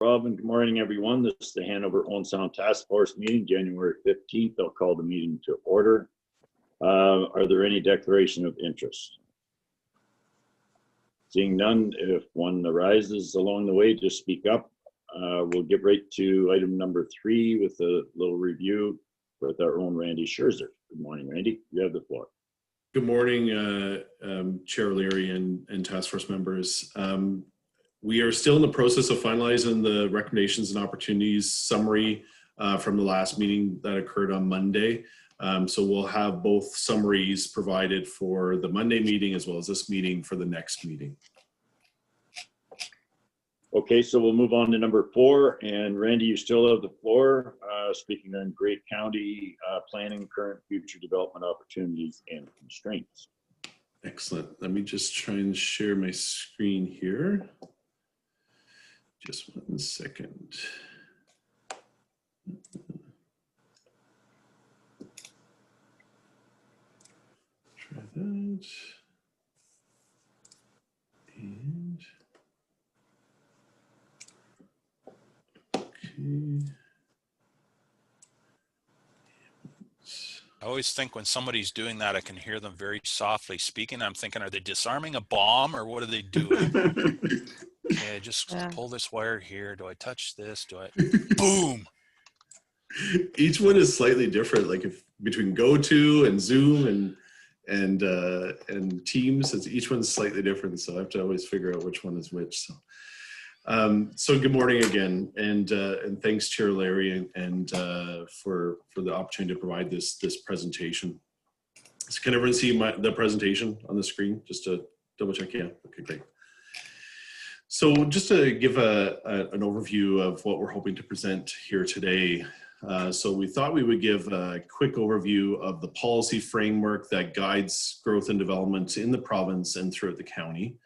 Robin, good morning, everyone. This is the Hanover Own Sound Task Force meeting, January 15th. I'll call the meeting to order. Are there any declaration of interest? Seeing none, if one arises along the way, just speak up. We'll get right to item number 3 with a little review with our own Randy Scherzer. Good morning, Randy. You have the floor. Good morning, Chair Leary and task force members. We are still in the process of finalizing the recommendations and opportunities summary from the last meeting that occurred on Monday. So we'll have both summaries provided for the Monday meeting as well as this meeting for the next meeting. Okay, so we'll move on to number 4. And Randy, you still have the floor, speaking on Great County planning, current future development opportunities and constraints. Excellent. Let me just try and share my screen here. Just 1 second. Try that. And okay. I always think when somebody's doing that, I can hear them very softly speaking. I'm thinking, are they disarming a bomb or what are they doing? Okay, just pull this wire here. Do I touch this? Do I? Boom! Each one is slightly different. Like if between GoTo and Zoom and Teams, each one's slightly different. So I have to always figure out which one is which. So good morning again, and thanks, Chair Larry, and for the opportunity to provide this presentation. So can everyone see the presentation on the screen? Just to double check. Yeah. Okay, great. So just to give an overview of what we're hoping to present here today. So we thought we would give a quick overview of the policy framework that guides growth and development in the province and throughout the county,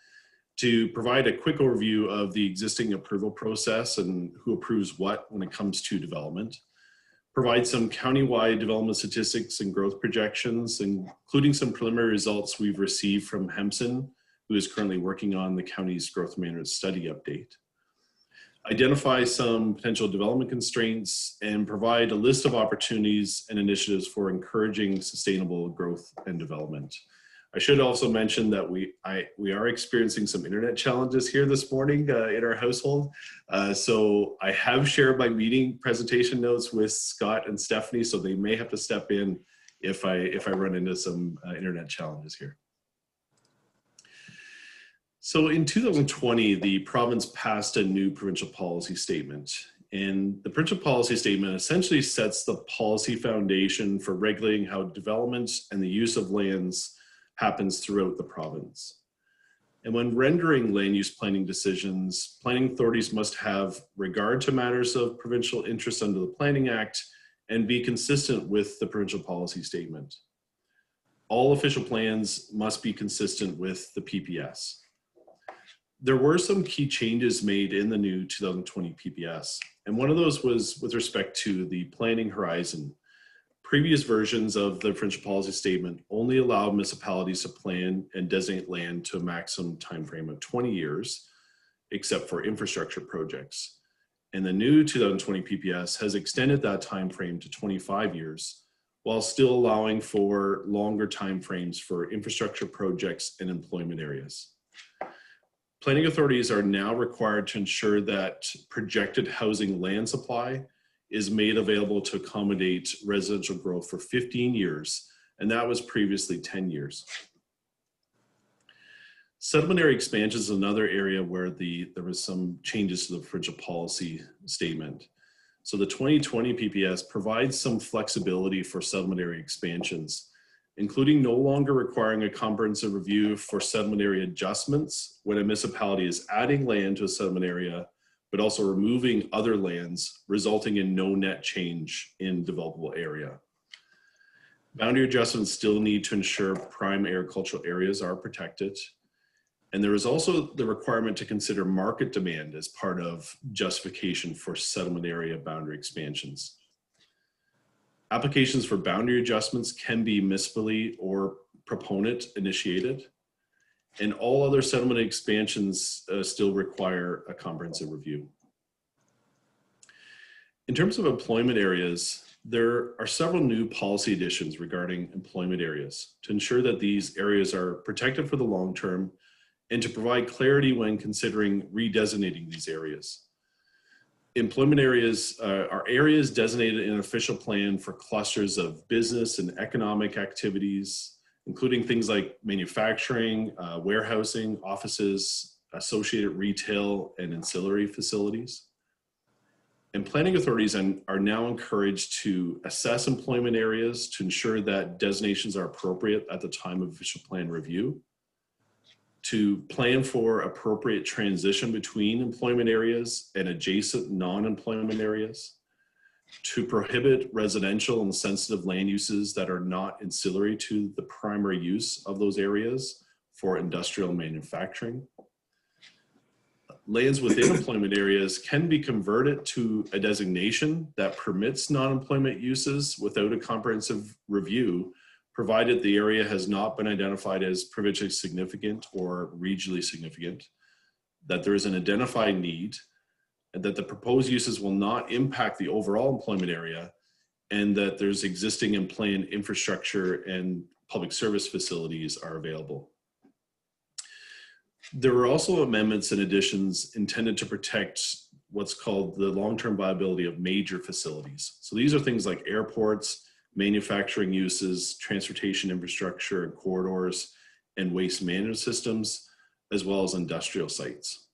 to provide a quick overview of the existing approval process and who approves what when it comes to development, provide some countywide development statistics and growth projections, including some preliminary results we've received from Hempson, who is currently working on the county's growth management study update, identify some potential development constraints, and provide a list of opportunities and initiatives for encouraging sustainable growth and development. I should also mention that we are experiencing some internet challenges here this morning in our household. So I have shared my meeting presentation notes with Scott and Stephanie, so they may have to step in if I run into some internet challenges here. So in 2020, the province passed a new provincial policy statement. And the provincial policy statement essentially sets the policy foundation for regulating how development and the use of lands happens throughout the province. And when rendering land use planning decisions, planning authorities must have regard to matters of provincial interest under the Planning Act and be consistent with the provincial policy statement. All official plans must be consistent with the PPS. There were some key changes made in the new 2020 PPS, and one of those was with respect to the planning horizon. Previous versions of the provincial policy statement only allowed municipalities to plan and designate land to a maximum timeframe of 20 years, except for infrastructure projects. And the new 2020 PPS has extended that timeframe to 25 years, while still allowing for longer timeframes for infrastructure projects and employment areas. Planning authorities are now required to ensure that projected housing land supply is made available to accommodate residential growth for 15 years, and that was previously 10 years. Settlement area expansion is another area where there was some changes to the provincial policy statement. So the 2020 PPS provides some flexibility for settlement area expansions, including no longer requiring a comprehensive review for settlement area adjustments when a municipality is adding land to a settlement area, but also removing other lands, resulting in no net change in developable area. Boundary adjustments still need to ensure prime agricultural areas are protected. And there is also the requirement to consider market demand as part of justification for settlement area boundary expansions. Applications for boundary adjustments can be municipally or proponent initiated, and all other settlement expansions still require a comprehensive review. In terms of employment areas, there are several new policy additions regarding employment areas to ensure that these areas are protected for the long term and to provide clarity when considering redesignating these areas. Employment areas are areas designated in an official plan for clusters of business and economic activities, including things like manufacturing, warehousing, offices, associated retail, and ancillary facilities. And planning authorities are now encouraged to assess employment areas to ensure that designations are appropriate at the time of official plan review, to plan for appropriate transition between employment areas and adjacent non-employment areas, to prohibit residential and sensitive land uses that are not ancillary to the primary use of those areas for industrial manufacturing. Lands within employment areas can be converted to a designation that permits non-employment uses without a comprehensive review, provided the area has not been identified as provincially significant or regionally significant, that there is an identified need, and that the proposed uses will not impact the overall employment area, and that there's existing and planned infrastructure and public service facilities are available. There were also amendments and additions intended to protect what's called the long-term viability of major facilities. So these are things like airports, manufacturing uses, transportation infrastructure and corridors, and waste management systems, as well as industrial sites.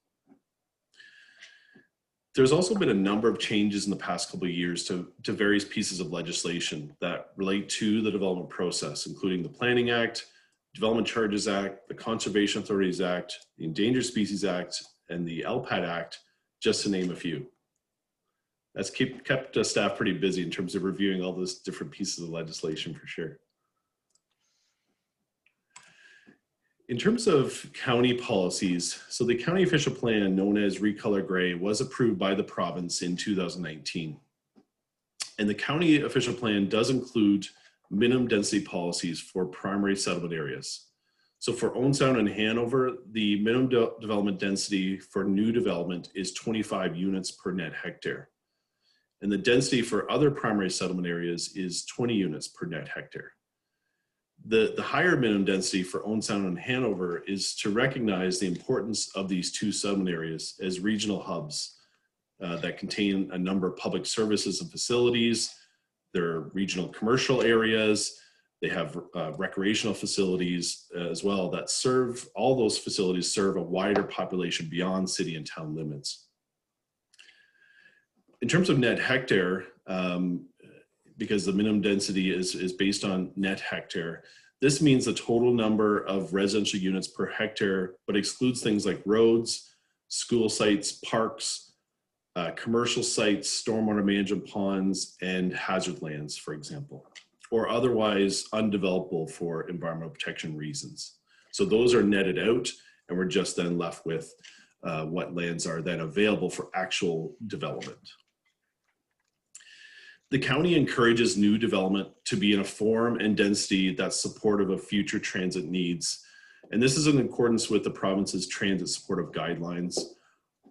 There's also been a number of changes in the past couple of years to various pieces of legislation that relate to the development process, including the Planning Act, Development Charges Act, the Conservation Authorities Act, the Endangered Species Act, and the LPAT Act, just to name a few. That's kept staff pretty busy in terms of reviewing all those different pieces of legislation for sure. In terms of county policies, so the county official plan known as Recolor Gray was approved by the province in 2019. And the county official plan does include minimum density policies for primary settlement areas. So for Owen Sound and Hanover, the minimum development density for new development is 25 units per net hectare. And the density for other primary settlement areas is 20 units per net hectare. The higher minimum density for Owen Sound and Hanover is to recognize the importance of these two settlement areas as regional hubs that contain a number of public services and facilities. There are regional commercial areas. They have recreational facilities as well that serve, all those facilities serve a wider population beyond city and town limits. In terms of net hectare, because the minimum density is based on net hectare, this means the total number of residential units per hectare, but excludes things like roads, school sites, parks, commercial sites, stormwater management ponds, and hazard lands, for example, or otherwise undevelopable for environmental protection reasons. So those are netted out, and we're just then left with what lands are then available for actual development. The county encourages new development to be in a form and density that's supportive of future transit needs. And this is in accordance with the province's transit supportive guidelines,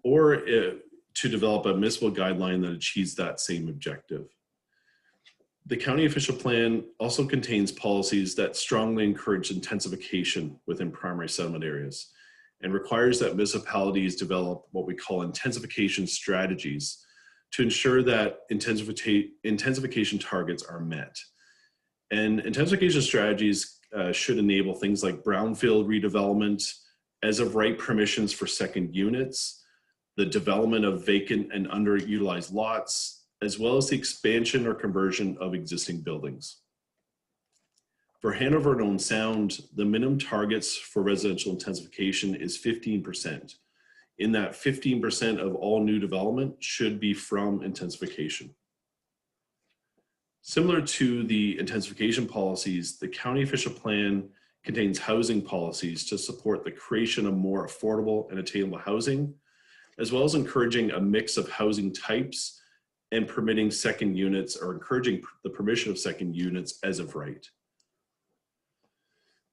or to develop a municipal guideline that achieves that same objective. The county official plan also contains policies that strongly encourage intensification within primary settlement areas and requires that municipalities develop what we call intensification strategies to ensure that intensification targets are met. And intensification strategies should enable things like brownfield redevelopment, as of right permissions for second units, the development of vacant and underutilized lots, as well as the expansion or conversion of existing buildings. For Hanover and Owen Sound, the minimum targets for residential intensification is 15%. In that 15% of all new development should be from intensification. Similar to the intensification policies, the county official plan contains housing policies to support the creation of more affordable and attainable housing, as well as encouraging a mix of housing types and permitting second units, or encouraging the permission of second units as of right.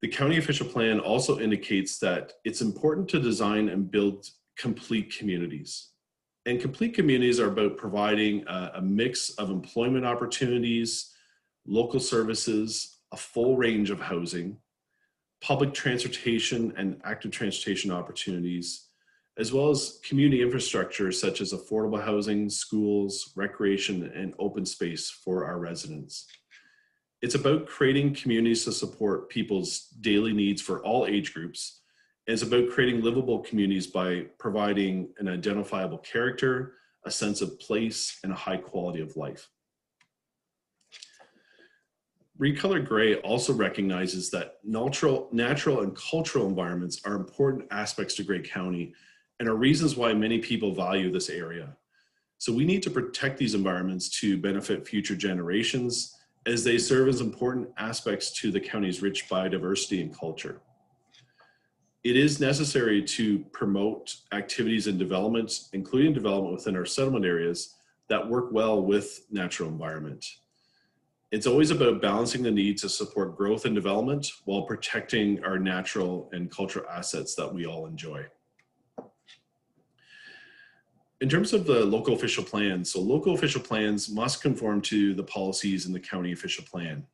The county official plan also indicates that it's important to design and build complete communities. And complete communities are about providing a mix of employment opportunities, local services, a full range of housing, public transportation and active transportation opportunities, as well as community infrastructure such as affordable housing, schools, recreation, and open space for our residents. It's about creating communities to support people's daily needs for all age groups. And it's about creating livable communities by providing an identifiable character, a sense of place, and a high quality of life. Recolor Gray also recognizes that natural and cultural environments are important aspects to Gray County and are reasons why many people value this area. So we need to protect these environments to benefit future generations as they serve as important aspects to the county's rich biodiversity and culture. It is necessary to promote activities and developments, including development within our settlement areas that work well with natural environment. It's always about balancing the need to support growth and development while protecting our natural and cultural assets that we all enjoy. In terms of the local official plans, so local official plans must conform to the policies in the county official plan.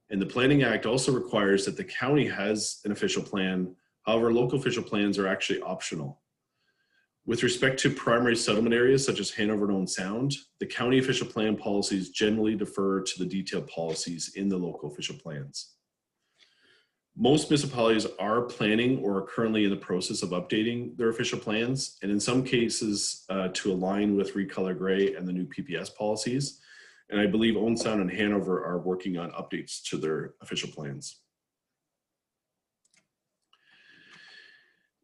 And the Planning Act also requires that the county has an official plan. However, local official plans are actually optional. With respect to primary settlement areas such as Hanover and Owen Sound, the county official plan policies generally defer to the detailed policies in the local official plans. Most municipalities are planning or are currently in the process of updating their official plans, and in some cases to align with Recolor Gray and the new PPS policies. And I believe Owen Sound and Hanover are working on updates to their official plans.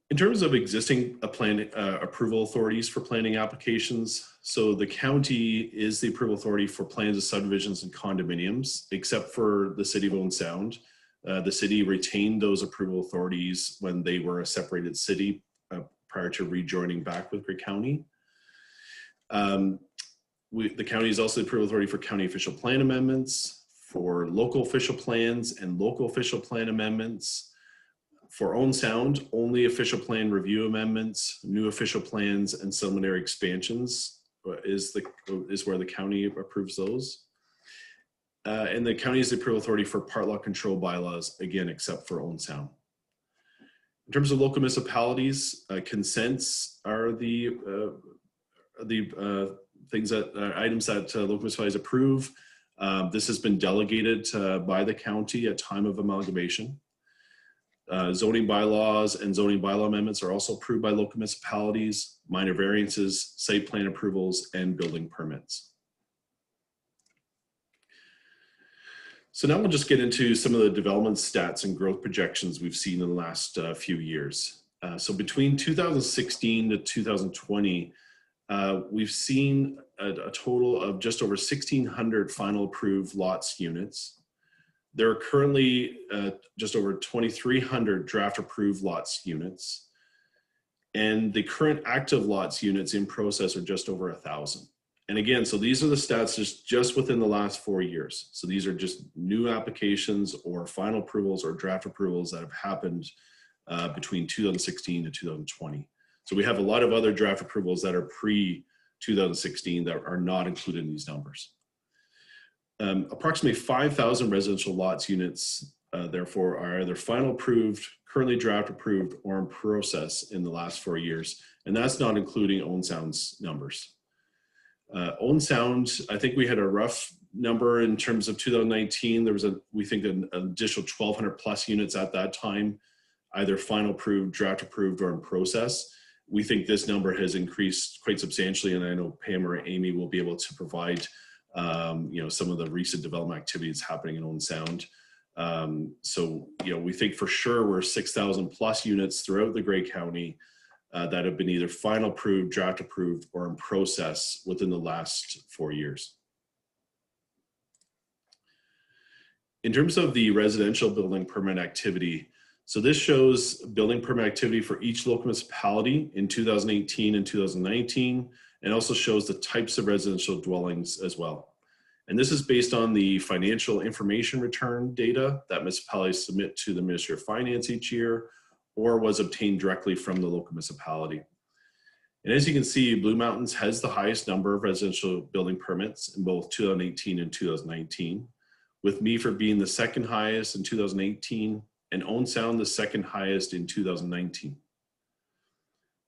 In terms of existing approval authorities for planning applications, so the county is the approval authority for plans of subdivisions and condominiums, except for the city of Owen Sound. The city retained those approval authorities when they were a separated city prior to rejoining back with Gray County. The county is also the approval authority for county official plan amendments, for local official plans and local official plan amendments. For Owen Sound, only official plan review amendments, new official plans, and settlement expansions is where the county approves those. And the county is the approval authority for part lot control bylaws, again, except for Owen Sound. In terms of local municipalities, consents are the things that items that local municipalities approve. This has been delegated by the county at time of amalgamation. Zoning bylaws and zoning bylaw amendments are also approved by local municipalities, minor variances, site plan approvals, and building permits. So now we'll just get into some of the development stats and growth projections we've seen in the last few years. So between 2016 to 2020, we've seen a total of just over 1,600 final approved lots units. There are currently just over 2,300 draft approved lots units. And the current active lots units in process are just over 1,000. And again, so these are the stats just within the last 4 years. So these are just new applications or final approvals or draft approvals that have happened between 2016 to 2020. So we have a lot of other draft approvals that are pre-2016 that are not included in these numbers. Approximately 5,000 residential lots units, therefore, are either final approved, currently draft approved, or in process in the last 4 years. And that's not including Owen Sound's numbers. Owen Sound, I think we had a rough number in terms of 2019. There was we think an additional 1,200 plus units at that time, either final approved, draft approved, or in process. We think this number has increased quite substantially, and I know Pam or Amy will be able to provide some of the recent development activities happening in Owen Sound. So we think for sure we're 6,000 plus units throughout the Gray County that have been either final approved, draft approved, or in process within the last 4 years. In terms of the residential building permit activity, so this shows building permit activity for each local municipality in 2018 and 2019, and also shows the types of residential dwellings as well. And this is based on the financial information return data that municipalities submit to the Ministry of Finance each year, or was obtained directly from the local municipality. And as you can see, Blue Mountains has the highest number of residential building permits in both 2018 and 2019, with Meaford being the second highest in 2018 and Owen Sound the second highest in 2019.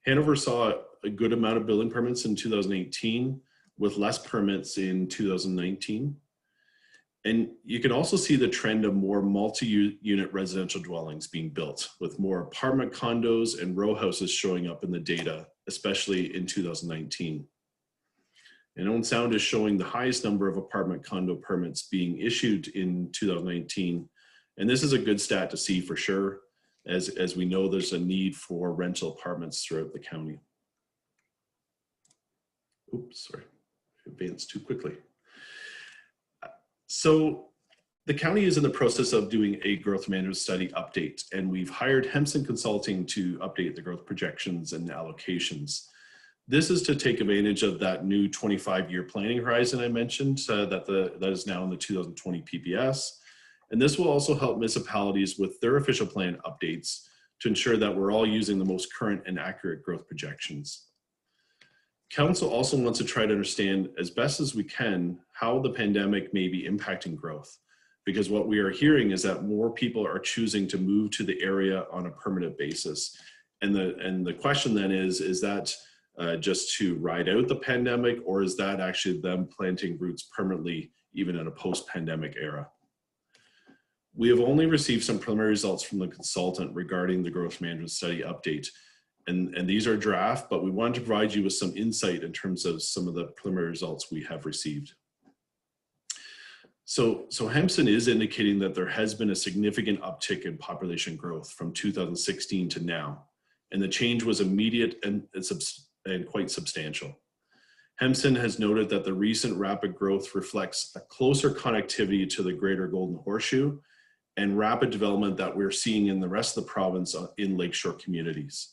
Hanover saw a good amount of building permits in 2018, with less permits in 2019. And you can also see the trend of more multi-unit residential dwellings being built, with more apartment condos and row houses showing up in the data, especially in 2019. And Owen Sound is showing the highest number of apartment condo permits being issued in 2019. And this is a good stat to see for sure, as we know there's a need for rental apartments throughout the county. Oops, sorry, I advanced too quickly. So the county is in the process of doing a growth management study update, and we've hired Hempson Consulting to update the growth projections and allocations. This is to take advantage of that new 25-year planning horizon I mentioned that is now in the 2020 PPS. And this will also help municipalities with their official plan updates to ensure that we're all using the most current and accurate growth projections. Council also wants to try to understand as best as we can how the pandemic may be impacting growth, because what we are hearing is that more people are choosing to move to the area on a permanent basis. And the question then is that just to ride out the pandemic, or is that actually them planting roots permanently even in a post-pandemic era? We have only received some preliminary results from the consultant regarding the growth management study update. And these are draft, but we wanted to provide you with some insight in terms of some of the preliminary results we have received. So Hempson is indicating that there has been a significant uptick in population growth from 2016 to now, and the change was immediate and quite substantial. Hempson has noted that the recent rapid growth reflects a closer connectivity to the greater Golden Horseshoe and rapid development that we're seeing in the rest of the province in lakeshore communities.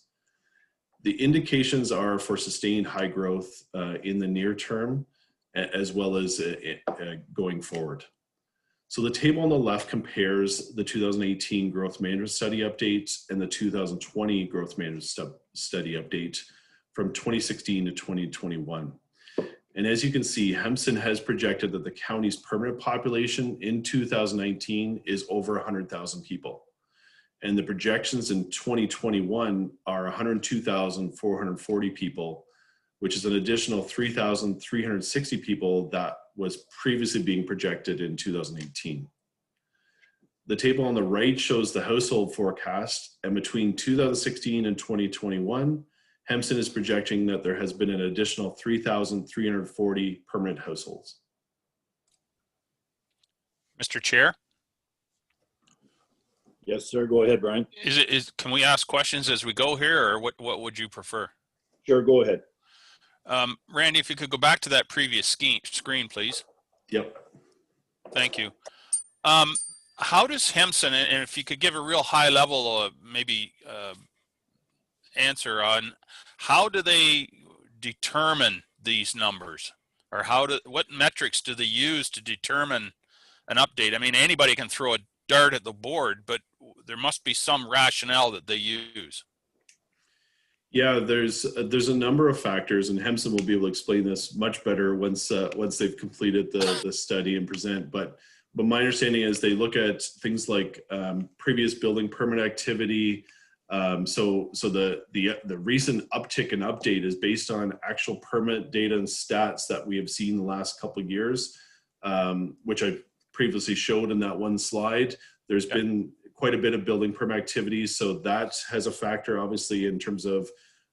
The indications are for sustained high growth in the near term, as well as going forward. So the table on the left compares the 2018 growth management study update and the 2020 growth management study update from 2016 to 2021. And as you can see, Hempson has projected that the county's permanent population in 2019 is over 100,000 people. And the projections in 2021 are 102,440 people, which is an additional 3,360 people that was previously being projected in 2018. The table on the right shows the household forecast, and between 2016 and 2021, Hempson is projecting that there has been an additional 3,340 permanent households. Mr. Chair? Yes, sir. Go ahead, Brian. Can we ask questions as we go here, or what would you prefer? Sure, go ahead. Randy, if you could go back to that previous screen, please. Yep. Thank you. How does Hempson, and if you could give a real high level answer on how do they determine these numbers, or what metrics do they use to determine an update? I mean, anybody can throw a dart at the board, but there must be some rationale that they use. Yeah, there's a number of factors, and Hempson will be able to explain this much better once they've completed the study and present. But my understanding is they look at things like previous building permit activity. So the recent uptick and update is based on actual permit data and stats that we have seen the last couple of years, which I previously showed in that one slide. There's been quite a bit of building permit activity, so that has a factor obviously in terms of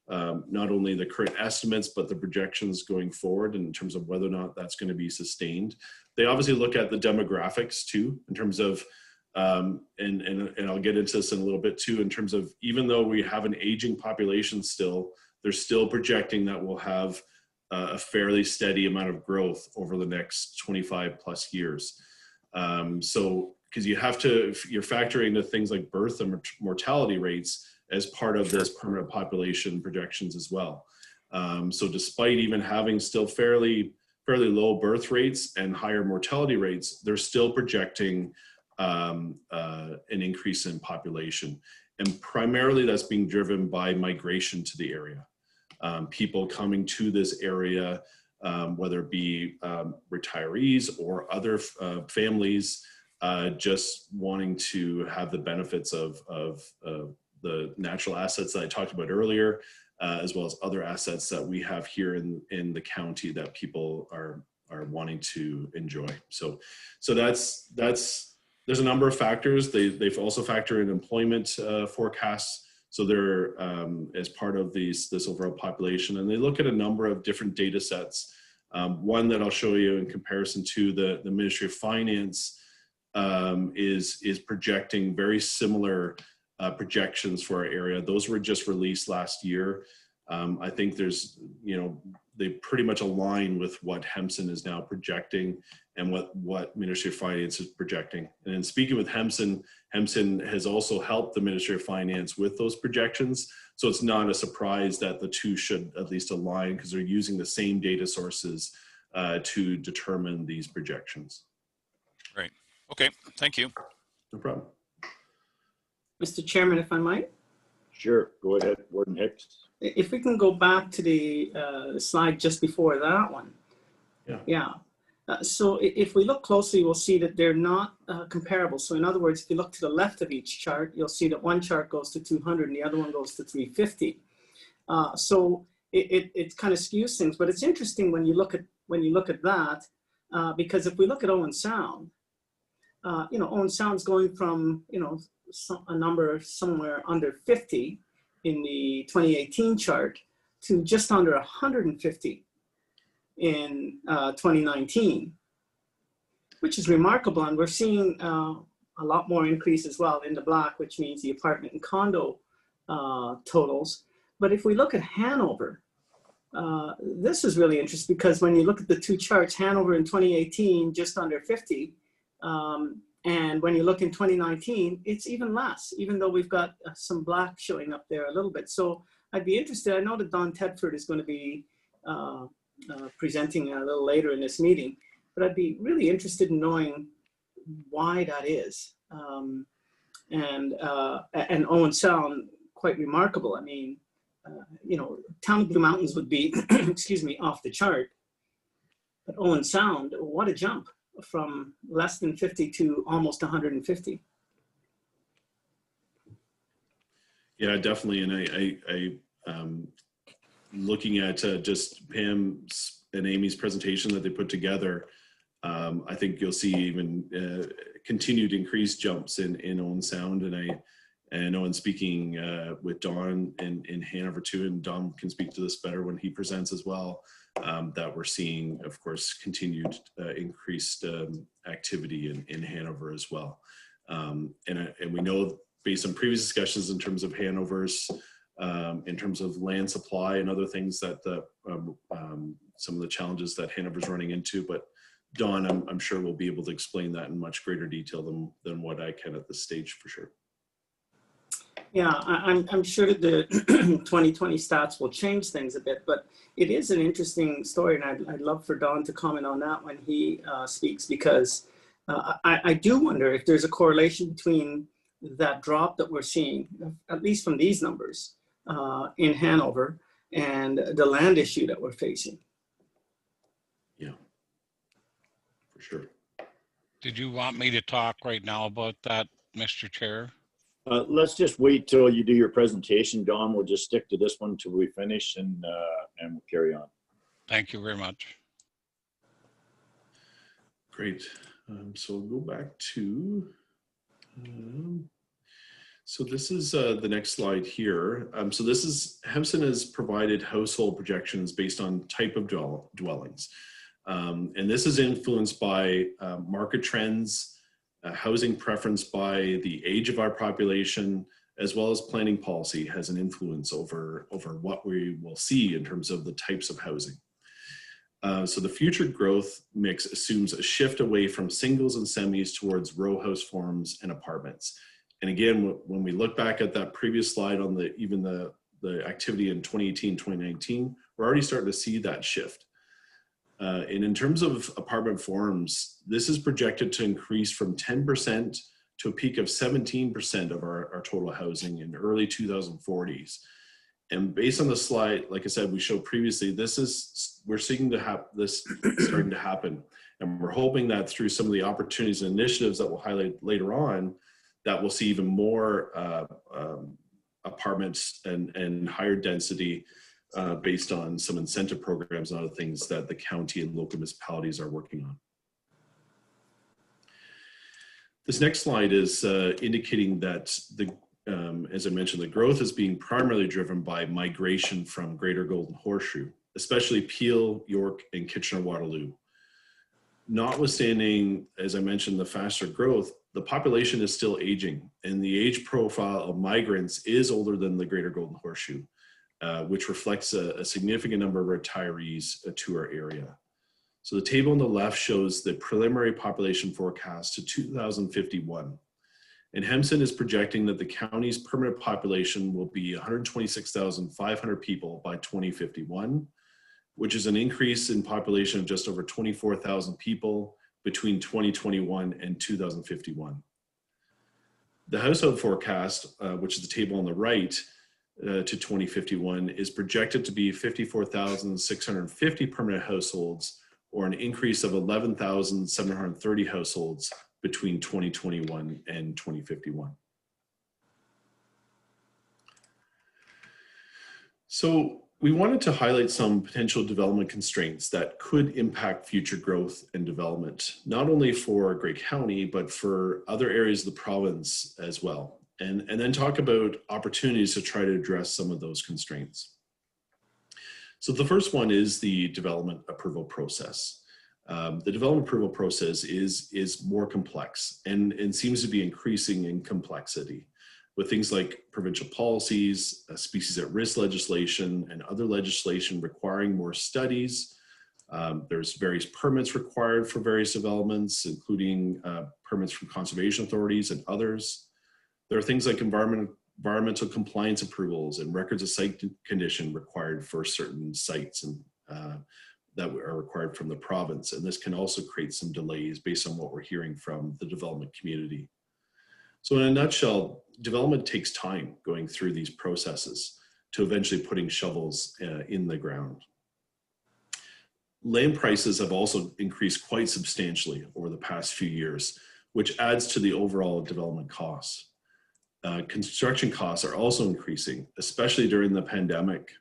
not only the current estimates but the projections going forward in terms of whether or not that's going to be sustained. They obviously look at the demographics too in terms of and I'll get into this in a little bit too, in terms of even though we have an aging population still, they're still projecting that we'll have a fairly steady amount of growth over the next 25 plus years. So because you're factoring into things like birth and mortality rates as part of this permanent population projections as well. So despite even having still fairly low birth rates and higher mortality rates, they're still projecting an increase in population. And primarily that's being driven by migration to the area. people coming to this area, whether it be retirees or other families, just wanting to have the benefits of the natural assets that I talked about earlier, as well as other assets that we have here in the county that people are wanting to enjoy. So there's a number of factors. They've also factored in employment forecasts. So they're as part of this overall population, and they look at a number of different data sets. One that I'll show you in comparison to the Ministry of Finance is projecting very similar projections for our area. Those were just released last year. I think there's, they pretty much align with what Hempson is now projecting and what Ministry of Finance is projecting. And in speaking with Hempson has also helped the Ministry of Finance with those projections. So it's not a surprise that the two should at least align, because they're using the same data sources to determine these projections. Great. Okay, thank you. No problem. Mr. Chairman, if I might. Sure, go ahead, Warden Hicks. If we can go back to the slide just before that one. Yeah. So if we look closely, we'll see that they're not comparable. So in other words, if you look to the left of each chart, you'll see that one chart goes to 200 and the other one goes to 350. So it kind of skews things, but it's interesting when you look at that, because if we look at Owen Sound, Owen Sound's going from, a number somewhere under 50 in the 2018 chart to just under 150 in 2019, which is remarkable. And we're seeing a lot more increase as well in the black, which means the apartment and condo totals. But if we look at Hanover, this is really interesting, because when you look at the two charts, Hanover in 2018, just under 50. And when you look in 2019, it's even less, even though we've got some black showing up there a little bit. So I'd be interested. I know that Don Tedford is going to be presenting a little later in this meeting, but I'd be really interested in knowing why that is. And Owen Sound, quite remarkable. I mean, Town of Blue Mountains would be, excuse me, off the chart. But Owen Sound, what a jump from less than 50 to almost 150. Yeah, definitely. And I looking at just Pam's and Amy's presentation that they put together, I think you'll see even continued increased jumps in Owen Sound. And I know in speaking with Don in Hanover too, and Don can speak to this better when he presents as well, that we're seeing, of course, continued increased activity in Hanover as well. And we know, based on previous discussions in terms of Hanover's, in terms of land supply and other things, that some of the challenges that Hanover's running into. But Don, I'm sure will be able to explain that in much greater detail than what I can at this stage, for sure. Yeah, I'm sure that the 2020 stats will change things a bit, but it is an interesting story, and I'd love for Don to comment on that when he speaks, because I do wonder if there's a correlation between that drop that we're seeing, at least from these numbers, in Hanover, and the land issue that we're facing. Yeah, for sure. Did you want me to talk right now about that, Mr. Chair? Let's just wait till you do your presentation, Don. We'll just stick to this one till we finish, and we'll carry on. Thank you very much. Great. So we'll go back to, so this is the next slide here. So this is, Hempson has provided household projections based on type of dwellings. And this is influenced by market trends, housing preference by the age of our population, as well as planning policy has an influence over what we will see in terms of the types of housing. So the future growth mix assumes a shift away from singles and semis towards row house forms and apartments. And again, when we look back at that previous slide on the activity in 2018, 2019, we're already starting to see that shift. And in terms of apartment forms, this is projected to increase from 10% to a peak of 17% of our total housing in early 2040s. And based on the slide, like I said, we showed previously, we're seeing to have this starting to happen. And we're hoping that through some of the opportunities and initiatives that we'll highlight later on, that we'll see even more apartments and higher density based on some incentive programs and other things that the county and local municipalities are working on. This next slide is indicating that as I mentioned, the growth is being primarily driven by migration from Greater Golden Horseshoe, especially Peel, York, and Kitchener-Waterloo. Notwithstanding, as I mentioned, the faster growth, the population is still aging, and the age profile of migrants is older than the Greater Golden Horseshoe, which reflects a significant number of retirees to our area. So the table on the left shows the preliminary population forecast to 2051. And Hempson is projecting that the county's permanent population will be 126,500 people by 2051, which is an increase in population of just over 24,000 people between 2021 and 2051. The household forecast, which is the table on the right, to 2051 is projected to be 54,650 permanent households, or an increase of 11,730 households between 2021 and 2051. So we wanted to highlight some potential development constraints that could impact future growth and development, not only for Grey County, but for other areas of the province as well. And then talk about opportunities to try to address some of those constraints. So the first one is the development approval process. The development approval process is more complex and seems to be increasing in complexity with things like provincial policies, species at risk legislation, and other legislation requiring more studies. There's various permits required for various developments, including permits from conservation authorities and others. There are things like environmental compliance approvals and records of site condition required for certain sites and that are required from the province. And this can also create some delays based on what we're hearing from the development community. So in a nutshell, development takes time going through these processes to eventually putting shovels in the ground. Land prices have also increased quite substantially over the past few years, which adds to the overall development costs. Construction costs are also increasing, especially during the pandemic.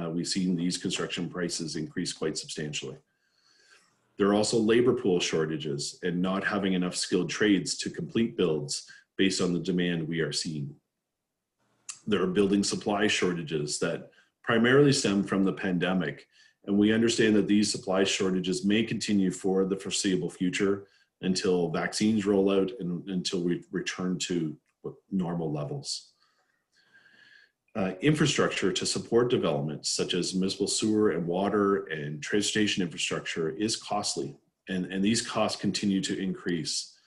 We've seen these construction prices increase quite substantially. There are also labor pool shortages and not having enough skilled trades to complete builds based on the demand we are seeing. There are building supply shortages that primarily stem from the pandemic, and we understand that these supply shortages may continue for the foreseeable future until vaccines roll out and until we return to normal levels. Infrastructure to support development, such as municipal sewer and water and transportation infrastructure, is costly, and these costs continue to increase.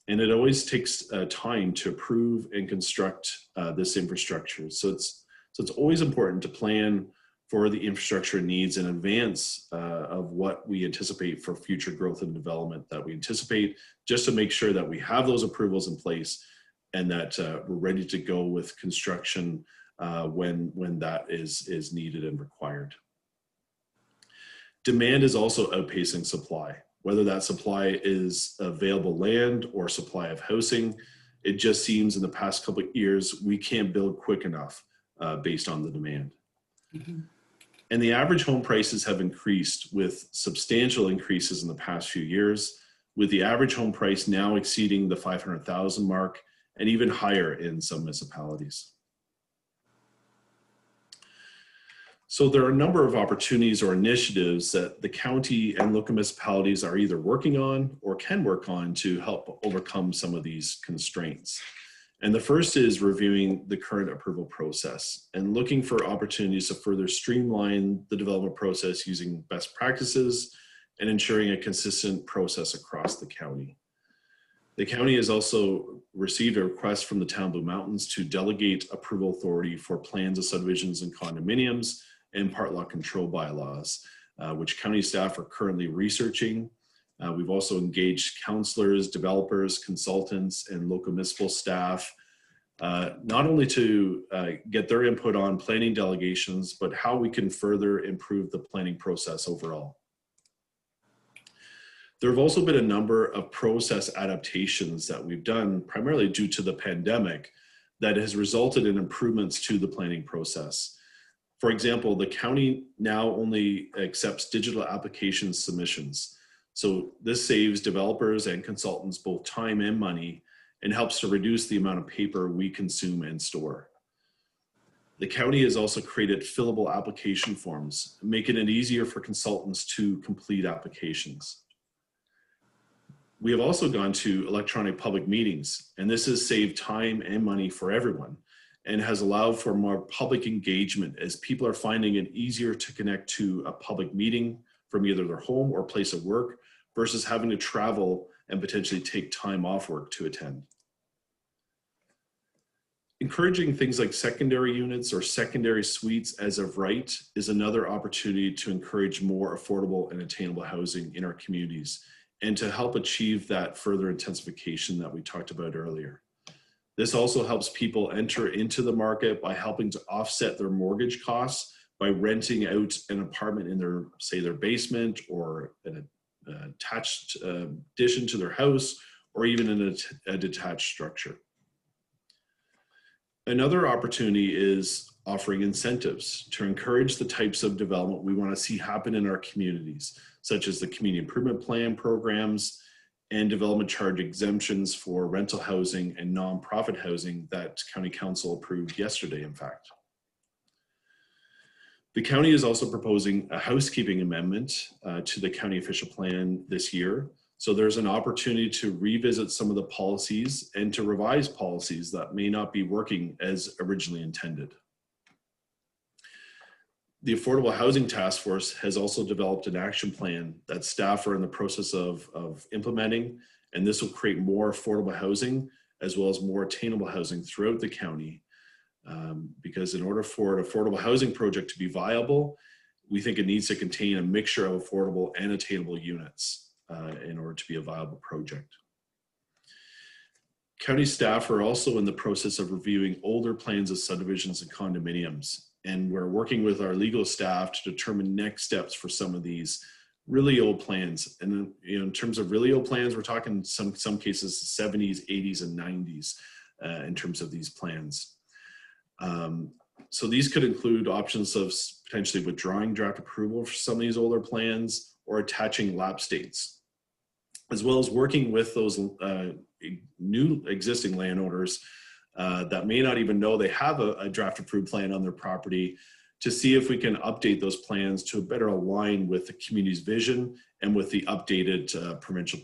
And it always takes time to approve and construct this infrastructure. So it's always important to plan for the infrastructure needs in advance of what we anticipate for future growth and development that we anticipate, just to make sure that we have those approvals in place and that we're ready to go with construction when that is needed and required. Demand is also outpacing supply, whether that supply is available land or supply of housing. It just seems in the past couple of years, we can't build quick enough based on the demand. Mm-hmm. And the average home prices have increased with substantial increases in the past few years, with the average home price now exceeding the 500,000 mark and even higher in some municipalities. So there are a number of opportunities or initiatives that the county and local municipalities are either working on or can work on to help overcome some of these constraints. And the first is reviewing the current approval process and looking for opportunities to further streamline the development process using best practices and ensuring a consistent process across the county. The county has also received a request from the Town of Blue Mountains to delegate approval authority for plans of subdivisions and condominiums and part lot control bylaws, which county staff are currently researching. We've also engaged counselors, developers, consultants, and local municipal staff not only to get their input on planning delegations, but how we can further improve the planning process overall. There have also been a number of process adaptations that we've done, primarily due to the pandemic, that has resulted in improvements to the planning process. For example, the county now only accepts digital application submissions. So this saves developers and consultants both time and money and helps to reduce the amount of paper we consume and store. The county has also created fillable application forms, making it easier for consultants to complete applications. We have also gone to electronic public meetings, and this has saved time and money for everyone and has allowed for more public engagement as people are finding it easier to connect to a public meeting from either their home or place of work versus having to travel and potentially take time off work to attend. Encouraging things like secondary units or secondary suites as of right is another opportunity to encourage more affordable and attainable housing in our communities and to help achieve that further intensification that we talked about earlier. This also helps people enter into the market by helping to offset their mortgage costs by renting out an apartment in their, say, their basement or an attached addition to their house, or even in a detached structure. Another opportunity is offering incentives to encourage the types of development we want to see happen in our communities, such as the community improvement plan programs and development charge exemptions for rental housing and nonprofit housing that County Council approved yesterday, in fact. The county is also proposing a housekeeping amendment to the county official plan this year. So there's an opportunity to revisit some of the policies and to revise policies that may not be working as originally intended. The Affordable Housing Task Force has also developed an action plan that staff are in the process of implementing, and this will create more affordable housing as well as more attainable housing throughout the county. Because in order for an affordable housing project to be viable, we think it needs to contain a mixture of affordable and attainable units in order to be a viable project. County staff are also in the process of reviewing older plans of subdivisions and condominiums, and we're working with our legal staff to determine next steps for some of these really old plans. And in terms of really old plans, we're talking some cases 70s, 80s, and 90s in terms of these plans. So these could include options of potentially withdrawing draft approval for some of these older plans or attaching lapse dates, as well as working with those new existing landowners that may not even know they have a draft approved plan on their property to see if we can update those plans to better align with the community's vision and with the updated provincial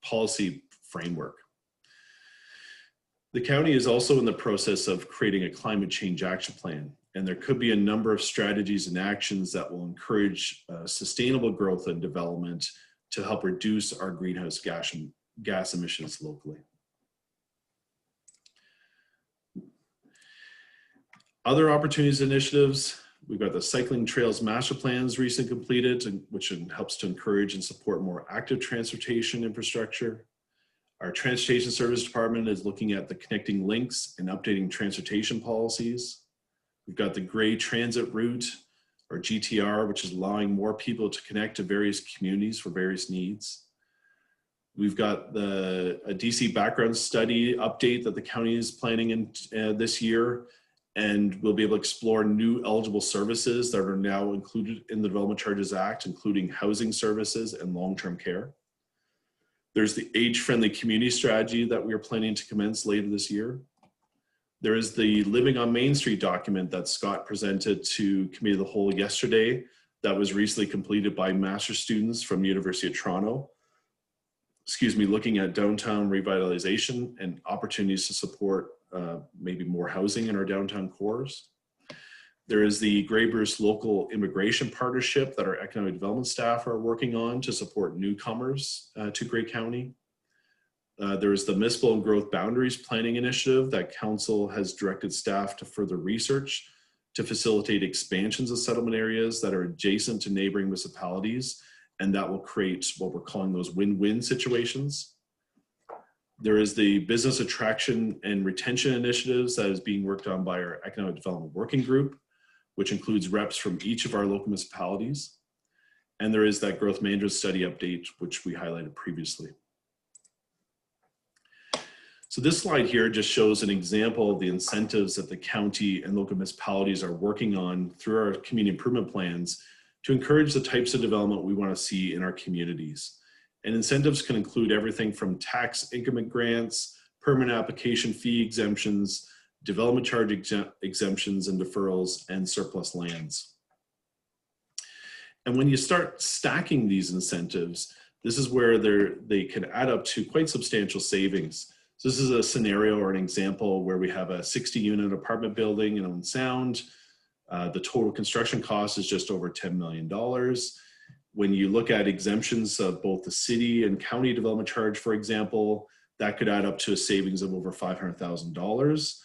policy framework. The county is also in the process of creating a climate change action plan, and there could be a number of strategies and actions that will encourage sustainable growth and development to help reduce our greenhouse gas emissions locally. Other opportunities initiatives, we've got the cycling trails master plans recently completed, which helps to encourage and support more active transportation infrastructure. Our transportation service department is looking at the connecting links and updating transportation policies. We've got the gray transit route, or GTR, which is allowing more people to connect to various communities for various needs. We've got a DC background study update that the county is planning in this year, and we'll be able to explore new eligible services that are now included in the Development Charges Act, including housing services and long-term care. There's the age-friendly community strategy that we are planning to commence later this year. There is the Living on Main Street document that Scott presented to Committee of the Whole yesterday that was recently completed by master's students from the University of Toronto. Looking at downtown revitalization and opportunities to support maybe more housing in our downtown cores. There is the Grey Bruce Local Immigration Partnership that our economic development staff are working on to support newcomers to Grey County. There is the Municipal and Growth Boundaries Planning Initiative that Council has directed staff to further research to facilitate expansions of settlement areas that are adjacent to neighboring municipalities, and that will create what we're calling those win-win situations. There is the business attraction and retention initiatives that is being worked on by our economic development working group, which includes reps from each of our local municipalities. And there is that growth management study update, which we highlighted previously. So this slide here just shows an example of the incentives that the county and local municipalities are working on through our community improvement plans to encourage the types of development we want to see in our communities. And incentives can include everything from tax increment grants, permanent application fee exemptions, development charge exemptions and deferrals, and surplus lands. And when you start stacking these incentives, this is where they can add up to quite substantial savings. So this is a scenario or an example where we have a 60-unit apartment building in Owen Sound. The total construction cost is just over $10 million. When you look at exemptions of both the city and county development charge, for example, that could add up to a savings of over $500,000.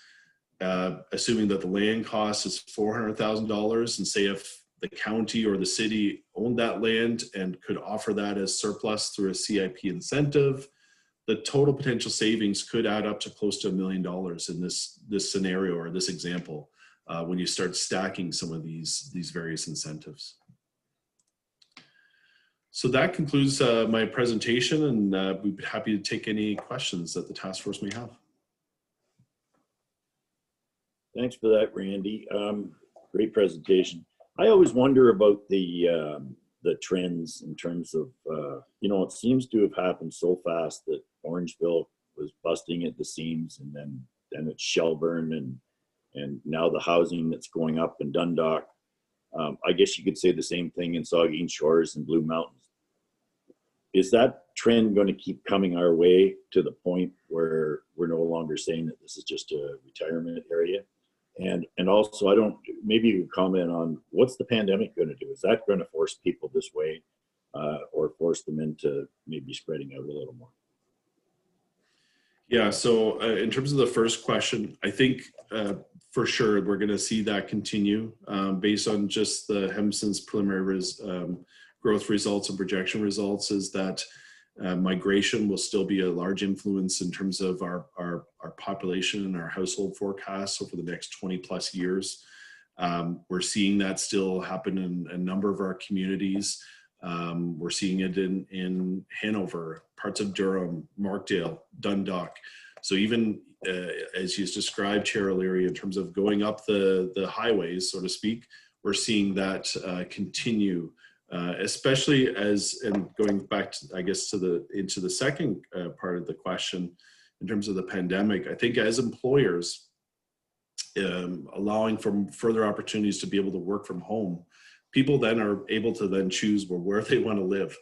Assuming that the land cost is $400,000, and say if the county or the city owned that land and could offer that as surplus through a CIP incentive, the total potential savings could add up to close to $1 million in this scenario or this example when you start stacking some of these various incentives. So that concludes my presentation, and we'd be happy to take any questions that the task force may have. Thanks for that, Randy. Great presentation. I always wonder about the trends in terms of, you know, it seems to have happened so fast that Orangeville was busting at the seams, and then it's Shelburne, and now the housing that's going up in Dundalk. I guess you could say the same thing in Saugeen Shores and Blue Mountains. Is that trend going to keep coming our way to the point where we're no longer saying that this is just a retirement area? And also, maybe you could comment on what's the pandemic going to do? Is that going to force people this way or force them into maybe spreading out a little more? Yeah, so in terms of the first question, I think for sure we're going to see that continue based on just the Hempson's preliminary growth results and projection results, is that migration will still be a large influence in terms of our population and our household forecasts over the next 20 plus years. We're seeing that still happen in a number of our communities. We're seeing it in Hanover, parts of Durham, Markdale, Dundalk. So even as you described, Chair O'Leary, in terms of going up the highways, so to speak, we're seeing that continue. Especially and going back to, I guess, into the second part of the question, in terms of the pandemic, I think as employers, allowing for further opportunities to be able to work from home, people then are able to then choose where they want to live.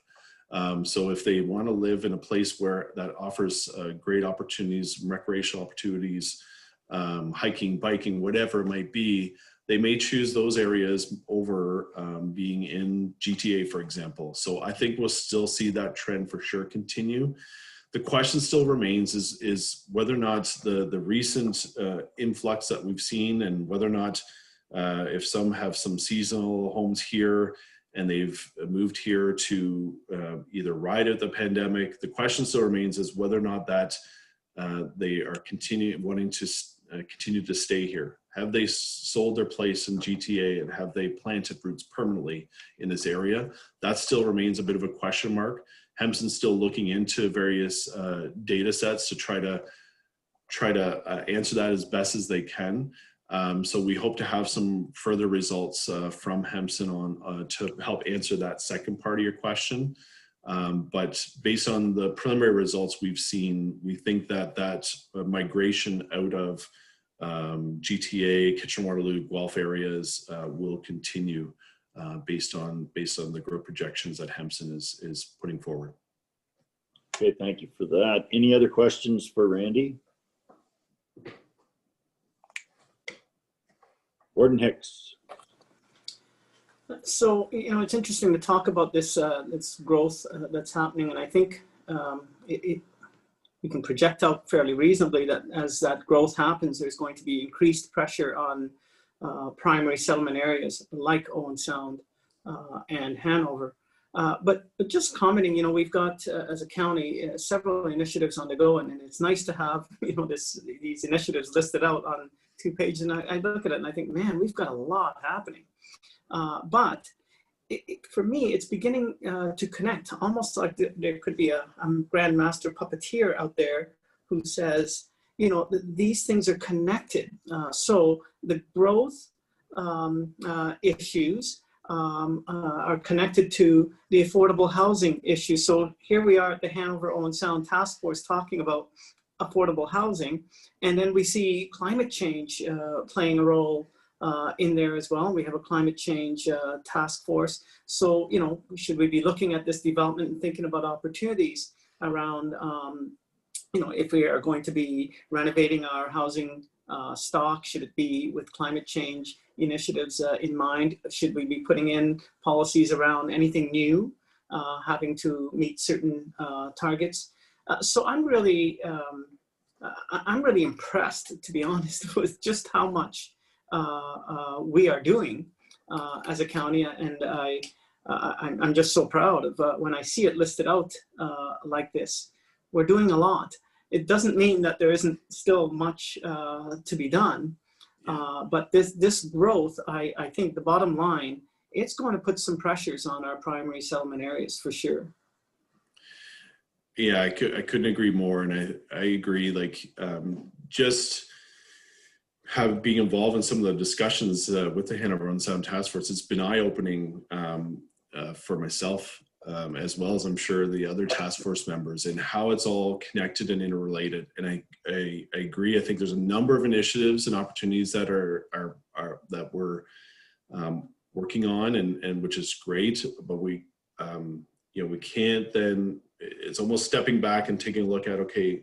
So if they want to live in a place where that offers great opportunities, recreational opportunities, hiking, biking, whatever it might be, they may choose those areas over being in GTA, for example. So I think we'll still see that trend for sure continue. The question still remains is whether or not the recent influx that we've seen, and whether or not if some have some seasonal homes here and they've moved here to either ride out the pandemic, the question still remains is whether or not that they are wanting to continue to stay here. Have they sold their place in GTA, and have they planted roots permanently in this area? That still remains a bit of a question mark. Hempson's still looking into various data sets to try to answer that as best as they can. So we hope to have some further results from Hempson on to help answer that second part of your question. But based on the preliminary results we've seen, we think that migration out of GTA, Kitchener-Waterloo, Guelph areas will continue based on the growth projections that Hempson is putting forward. Okay, thank you for that. Any other questions for Randy? Gordon Hicks. So, you know, it's interesting to talk about this growth that's happening, and I think we can project out fairly reasonably that as that growth happens, there's going to be increased pressure on primary settlement areas like Owen Sound and Hanover. But just commenting, you know, we've got as a county several initiatives on the go, and it's nice to have, you know, these initiatives listed out on 2 pages. And I look at it and I think, man, we've got a lot happening. But for me, it's beginning to connect, almost like there could be a grandmaster puppeteer out there who says, you know, these things are connected. So the growth issues are connected to the affordable housing issue. So here we are at the Hanover Owen Sound Task Force talking about affordable housing, and then we see climate change playing a role in there as well. We have a climate change task force. So, you know, should we be looking at this development and thinking about opportunities around, you know, if we are going to be renovating our housing stock, should it be with climate change initiatives in mind? Should we be putting in policies around anything new, having to meet certain targets? So I'm really impressed, to be honest, with just how much we are doing as a county, and I'm just so proud of when I see it listed out like this. We're doing a lot. It doesn't mean that there isn't still much to be done, but this growth, I think the bottom line, it's going to put some pressures on our primary settlement areas for sure. Yeah, I couldn't agree more, and I agree. Like just being involved in some of the discussions with the Hanover Inn Sound Task Force, it's been eye-opening for myself, as well as I'm sure the other task force members, and how it's all connected and interrelated. And I agree. I think there's a number of initiatives and opportunities that that we're working on, and which is great. But we, you know, we can't then. It's almost stepping back and taking a look at, okay,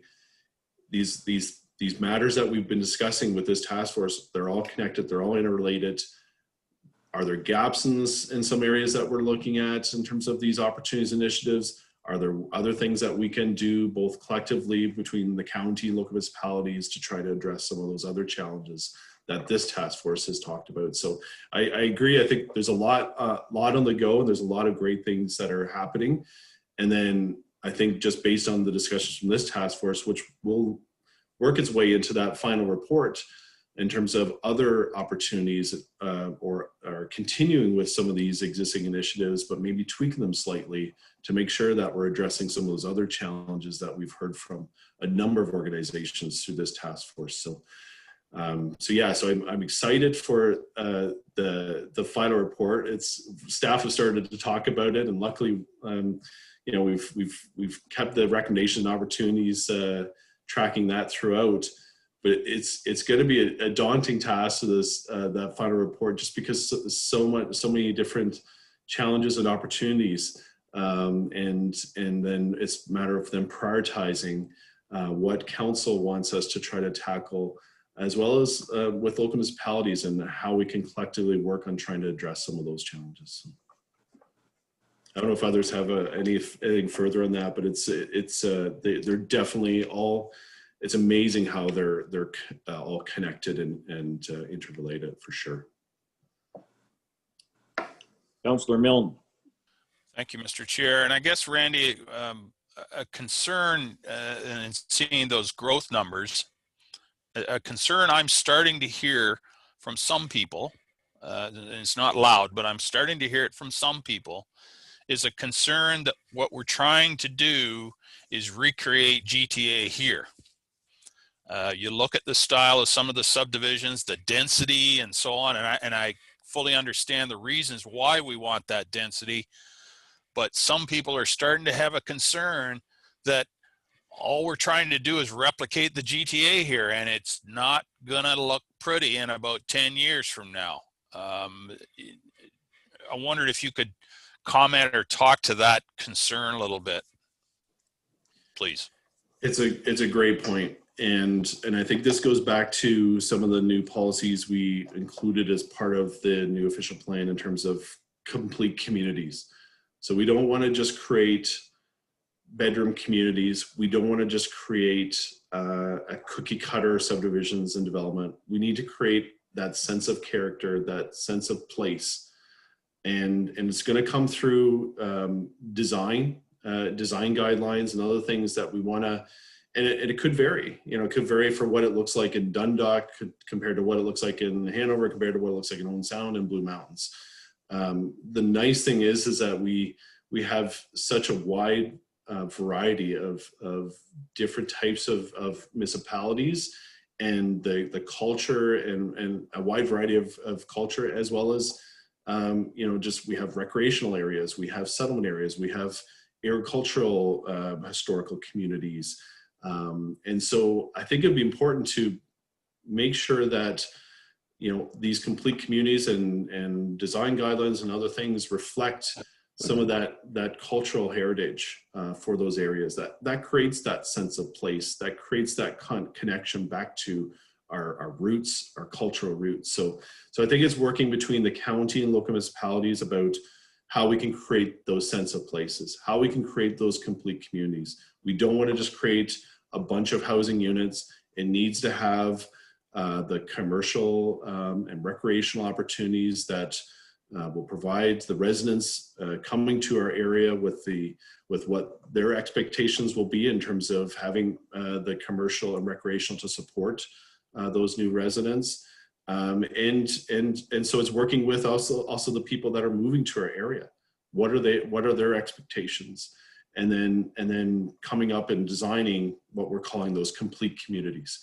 these matters that we've been discussing with this task force, they're all connected, they're all interrelated. Are there gaps in some areas that we're looking at in terms of these opportunities, initiatives? Are there other things that we can do both collectively between the county and local municipalities to try to address some of those other challenges that this task force has talked about? So I agree. I think there's a lot on the go, and there's a lot of great things that are happening. And then I think just based on the discussions from this task force, which will work its way into that final report in terms of other opportunities, or continuing with some of these existing initiatives, but maybe tweaking them slightly to make sure that we're addressing some of those other challenges that we've heard from a number of organizations through this task force. So I'm excited for the final report. Staff have started to talk about it, and luckily, you know, we've kept the recommendation opportunities tracking that throughout. But it's going to be a daunting task to that final report, just because so many different challenges and opportunities, and then it's a matter of them prioritizing what council wants us to try to tackle, as well as with local municipalities, and how we can collectively work on trying to address some of those challenges. I don't know if others have anything further on that, but they're definitely all. It's amazing how they're all connected and interrelated for sure. Councillor Milne. Thank you, Mr. Chair. And I guess, Randy, a concern in seeing those growth numbers, a concern I'm starting to hear from some people, and it's not loud, but I'm starting to hear it from some people, is a concern that what we're trying to do is recreate GTA here. You look at the style of some of the subdivisions, the density and so on, and I fully understand the reasons why we want that density, but some people are starting to have a concern that all we're trying to do is replicate the GTA here, and it's not gonna look pretty in about 10 years from now. I wondered if you could comment or talk to that concern a little bit, please. It's a great point. And I think this goes back to some of the new policies we included as part of the new official plan in terms of complete communities. So we don't want to just create bedroom communities. We don't want to just create a cookie cutter subdivisions and development. We need to create that sense of character, that sense of place, and it's going to come through design guidelines and other things that we want to. And it could vary, it could vary for what it looks like in Dundalk compared to what it looks like in Hanover, compared to what it looks like in Owen Sound and Blue Mountains. The nice thing is that we have such a wide variety of different types of municipalities, and the culture and a wide variety of culture, as well as, just we have recreational areas, we have settlement areas, we have agricultural historical communities. And so I think it'd be important to make sure that, these complete communities and design guidelines and other things reflect some of that cultural heritage for those areas. That creates that sense of place, that creates that connection back to our roots, our cultural roots. So I think it's working between the county and local municipalities about how we can create those sense of places, how we can create those complete communities. We don't want to just create a bunch of housing units. It needs to have the commercial and recreational opportunities that will provide the residents coming to our area with what their expectations will be in terms of having the commercial and recreational to support those new residents. And so it's working with also the people that are moving to our area. What are their expectations? And then coming up and designing what we're calling those complete communities.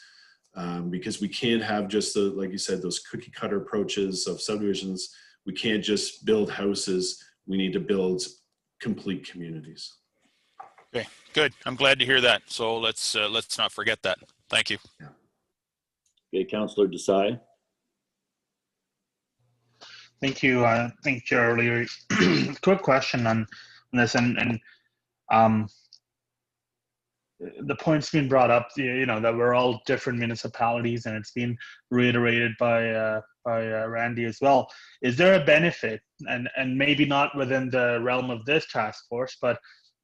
Because we can't have just like you said, those cookie cutter approaches of subdivisions. We can't just build houses. We need to build complete communities. Okay, good. I'm glad to hear that. So let's not forget that. Thank you. Yeah. Okay, Councillor Desai. Thank you. Thank you earlier. Quick question on this, and the point's been brought up, that we're all different municipalities, and it's been reiterated by Randy as well. Is there a benefit, and maybe not within the realm of this task force, but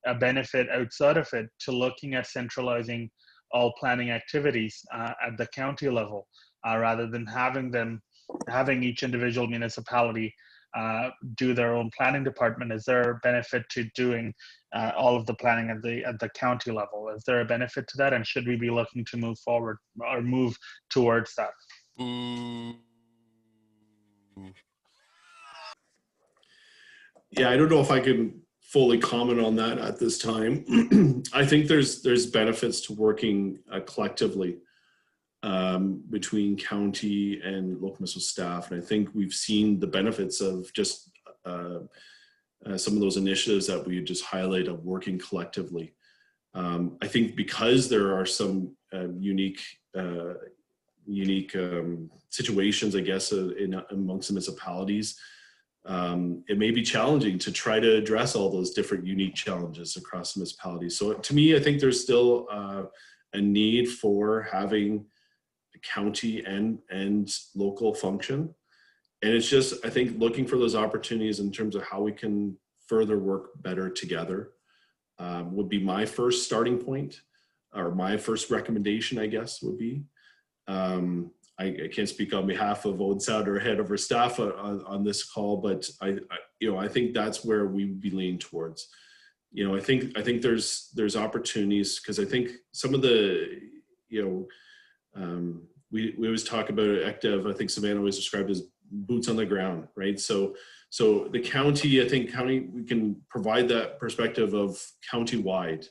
a benefit outside of it, to looking at centralizing all planning activities at the county level, rather than having each individual municipality do their own planning department? Is there a benefit to doing all of the planning at the county level? Is there a benefit to that, and should we be looking to move forward or move towards that? Yeah, I don't know if I can fully comment on that at this time. I think there's benefits to working collectively between county and local municipal staff, and I think we've seen the benefits of just some of those initiatives that we just highlight of working collectively. I think because there are some unique situations, I guess, amongst the municipalities, it may be challenging to try to address all those different unique challenges across the municipalities. So to me, I think there's still a need for having a county and local function. And it's just, I think, looking for those opportunities in terms of how we can further work better together would be my first starting point, or my first recommendation, I guess, would be. I can't speak on behalf of Owen Sound or Hanover staff on this call, but I think that's where we would be leaning towards. I think there's opportunities, because I think some of the, we always talk about ECDEV. I think Savannah always described as boots on the ground, right? So the county, I think we can provide that perspective of county-wide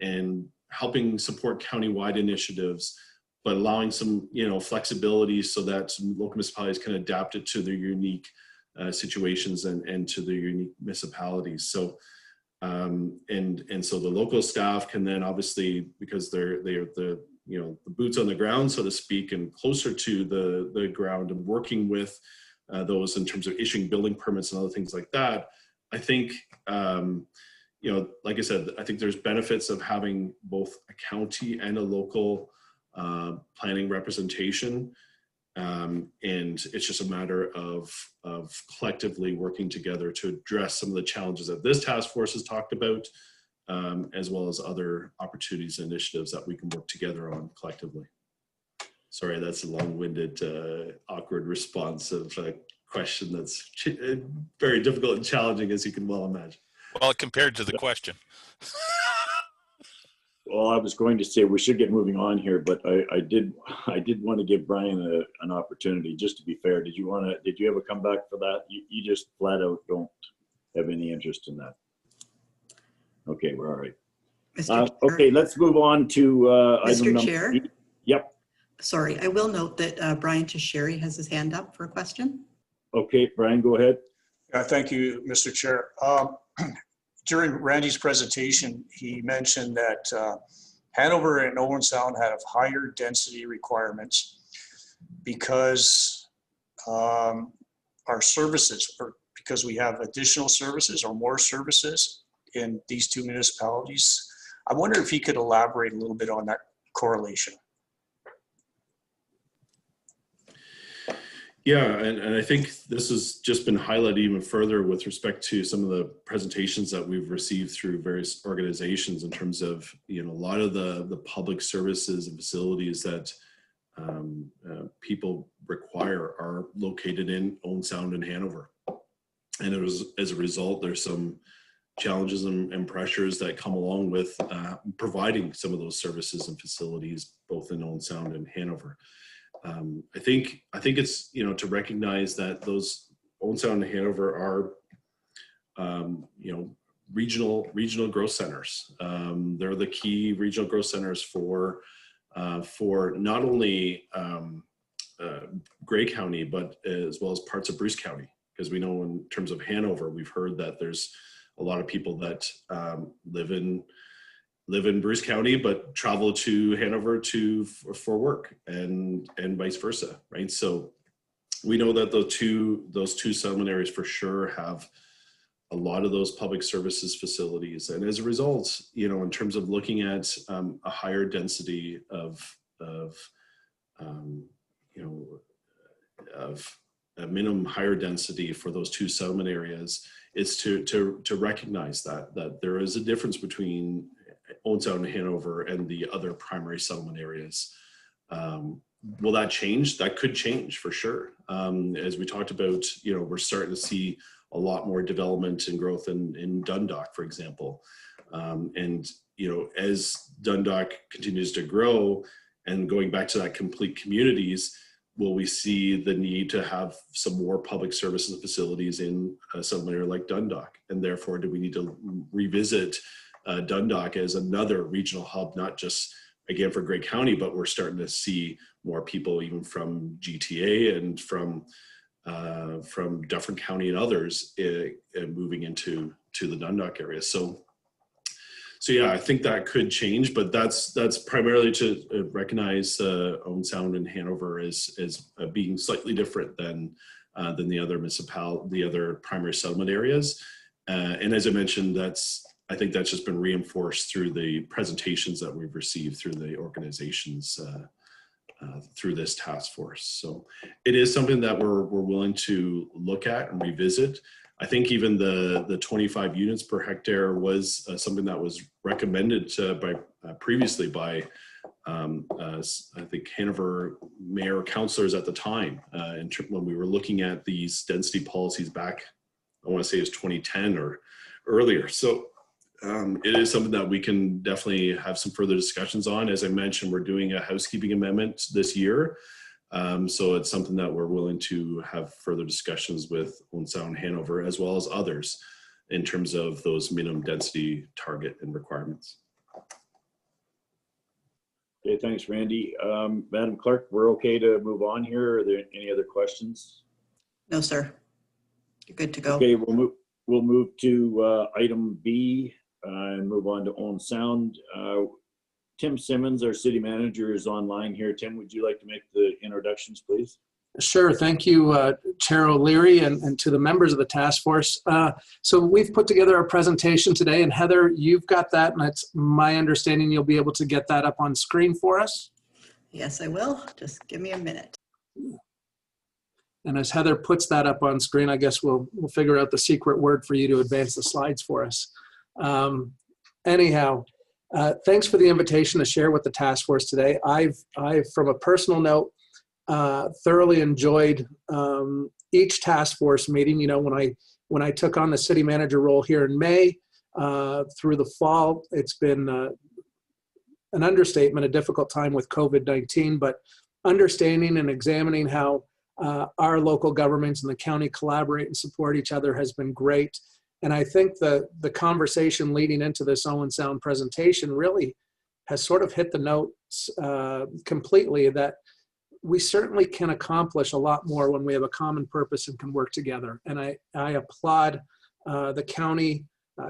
and helping support county-wide initiatives, but allowing some, flexibility so that some local municipalities can adapt it to their unique situations and to their unique municipalities. So, and so the local staff can then, obviously, because they're the boots on the ground, so to speak, and closer to the ground, and working with those in terms of issuing building permits and other things like that. I think, like I said, I think there's benefits of having both a county and a local planning representation, and it's just a matter of collectively working together to address some of the challenges that this task force has talked about, as well as other opportunities and initiatives that we can work together on collectively. Sorry, that's a long-winded, awkward response of question that's very difficult and challenging, as you can well imagine. Well, compared to the question. Well, I was going to say we should get moving on here, but I did want to give Brian an opportunity, just to be fair. Did you ever come back for that? You just flat out don't have any interest in that. Okay, we're all right. Okay, let's move on to item Mr. Chair? Yep. Sorry, I will note that Brian Tasheri has his hand up for a question. Okay, Brian, go ahead. Thank you, Mr. Chair. During Randy's presentation, he mentioned that Hanover and Owen Sound have higher density requirements because our services, or because we have additional services or more services in these two municipalities. I wonder if he could elaborate a little bit on that correlation. Yeah, and I think this has just been highlighted even further with respect to some of the presentations that we've received through various organizations in terms of, a lot of the public services and facilities that people require are located in Owen Sound and Hanover. And as a result, there's some challenges and pressures that come along with providing some of those services and facilities, both in Owen Sound and Hanover. I think it's, to recognize that those Owen Sound and Hanover are, regional growth centers. They're the key regional growth centers for not only Grey County, but as well as parts of Bruce County, because we know in terms of Hanover, we've heard that there's a lot of people that live in Bruce County, but travel to Hanover for work, and vice versa, right? So we know that those two settlement areas for sure have a lot of those public services facilities, and as a result, in terms of looking at a higher density of a minimum higher density for those two settlement areas, is to recognize that there is a difference between Owen Sound and Hanover and the other primary settlement areas. Will that change? That could change for sure. As we talked about, we're starting to see a lot more development and growth in Dundalk, for example. And as Dundalk continues to grow, and going back to that complete communities, will we see the need to have some more public services facilities in a settlement area like Dundalk? And therefore, do we need to revisit Dundalk as another regional hub, not just, again, for Grey County, but we're starting to see more people even from GTA and from Dufferin County and others moving into the Dundalk area. So yeah, I think that could change, but that's primarily to recognize Owen Sound and Hanover as being slightly different than the other primary settlement areas. And as I mentioned, I think that's just been reinforced through the presentations that we've received through the organizations through this task force. So it is something that we're willing to look at and revisit. I think even the 25 units per hectare was something that was recommended previously by I think Hanover mayor councillors at the time when we were looking at these density policies back, I want to say it was 2010 or earlier. So it is something that we can definitely have some further discussions on. As I mentioned, we're doing a housekeeping amendment this year. So it's something that we're willing to have further discussions with Owen Sound, Hanover, as well as others in terms of those minimum density target and requirements. Okay, thanks, Randy. Madam Clerk, we're okay to move on here. Are there any other questions? No, sir. You're good to go. Okay, we'll move to item B and move on to Owen Sound. Tim Simmons, our city manager, is online here. Tim, would you like to make the introductions, please? Sure. Thank you, Chair O'Leary, and to the members of the task force. So we've put together a presentation today, and Heather, you've got that, and it's my understanding you'll be able to get that up on screen for us. Yes, I will. Just give me a minute. And as Heather puts that up on screen, I guess we'll figure out the secret word for you to advance the slides for us. Anyhow, thanks for the invitation to share with the task force today. I've from a personal note, thoroughly enjoyed each task force meeting, you know, when I took on the city manager role here in May, through the fall, it's been an understatement, a difficult time with COVID-19, but understanding and examining how our local governments and the county collaborate and support each other has been great. And I think the conversation leading into this Owen Sound presentation really has sort of hit the notes completely, that we certainly can accomplish a lot more when we have a common purpose and can work together. And I applaud the county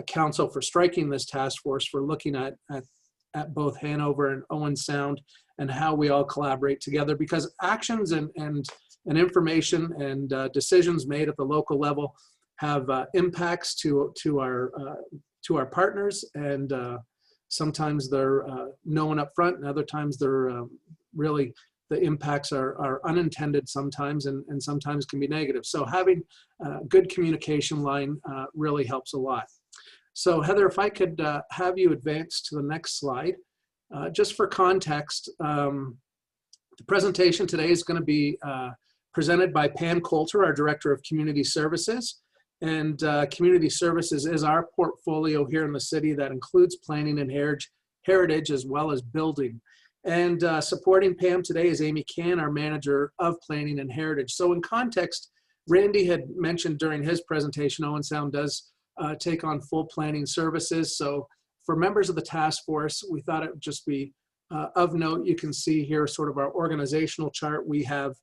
council for striking this task force, for looking at both Hanover and Owen Sound and how we all collaborate together, because actions and information and decisions made at the local level have impacts to our partners, and sometimes they're known up front, and other times they're really, the impacts are unintended sometimes, and sometimes can be negative. So having a good communication line really helps a lot. So Heather, if I could have you advance to the next slide. Just for context, the presentation today is going to be presented by Pam Coulter, our Director of Community Services. And Community Services is our portfolio here in the city that includes planning and heritage as well as building. And supporting Pam today is Amy Can, our Manager of Planning and Heritage. So in context, Randy had mentioned during his presentation, Owen Sound does take on full planning services. So for members of the task force, we thought it would just be of note. You can see here sort of our organizational chart. We have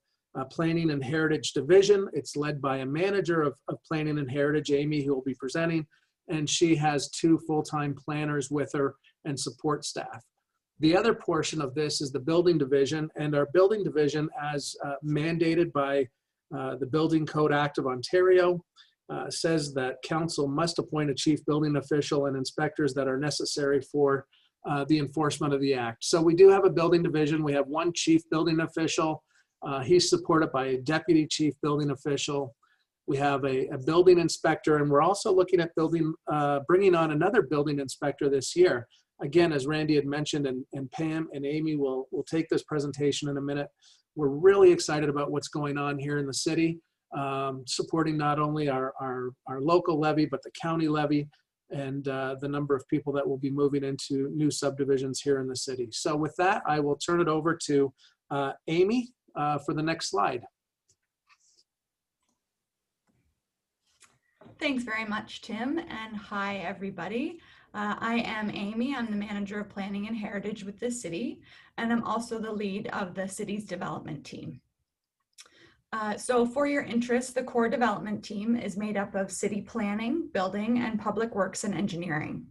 Planning and Heritage Division. It's led by a manager of Planning and Heritage, Amy, who will be presenting, and she has 2 full-time planners with her and support staff. The other portion of this is the Building Division, and our Building Division, as mandated by the Building Code Act of Ontario, says that council must appoint a chief building official and inspectors that are necessary for the enforcement of the act. So we do have a building division. We have 1 chief building official. He's supported by a deputy chief building official. We have a building inspector, and we're also looking at bringing on another building inspector this year. Again, as Randy had mentioned, and Pam and Amy will take this presentation in a minute. We're really excited about what's going on here in the city, supporting not only our local levy, but the county levy, and the number of people that will be moving into new subdivisions here in the city. So with that, I will turn it over to Amy for the next slide. Thanks very much, Tim, and hi, everybody. I am Amy. I'm the Manager of Planning and Heritage with the city, and I'm also the lead of the city's development team. So for your interest, the core development team is made up of city planning, building, and public works and engineering.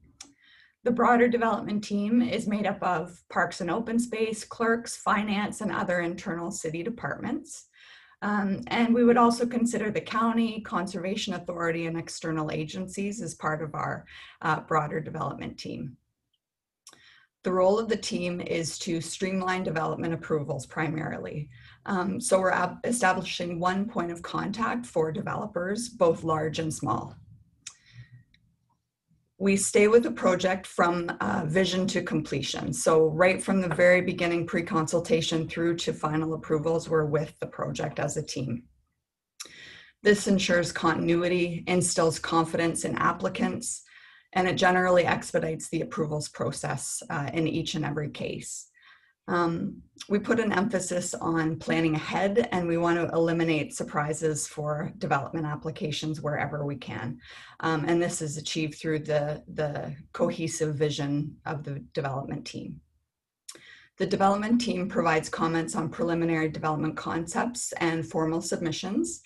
The broader development team is made up of parks and open space, clerks, finance, and other internal city departments. And we would also consider the county, conservation authority, and external agencies as part of our broader development team. The role of the team is to streamline development approvals primarily. So we're establishing 1 point of contact for developers, both large and small. We stay with the project from vision to completion. So right from the very beginning, pre-consultation through to final approvals, we're with the project as a team. This ensures continuity, instills confidence in applicants, and it generally expedites the approvals process in each and every case. We put an emphasis on planning ahead, and we want to eliminate surprises for development applications wherever we can. And this is achieved through the cohesive vision of the development team. The development team provides comments on preliminary development concepts and formal submissions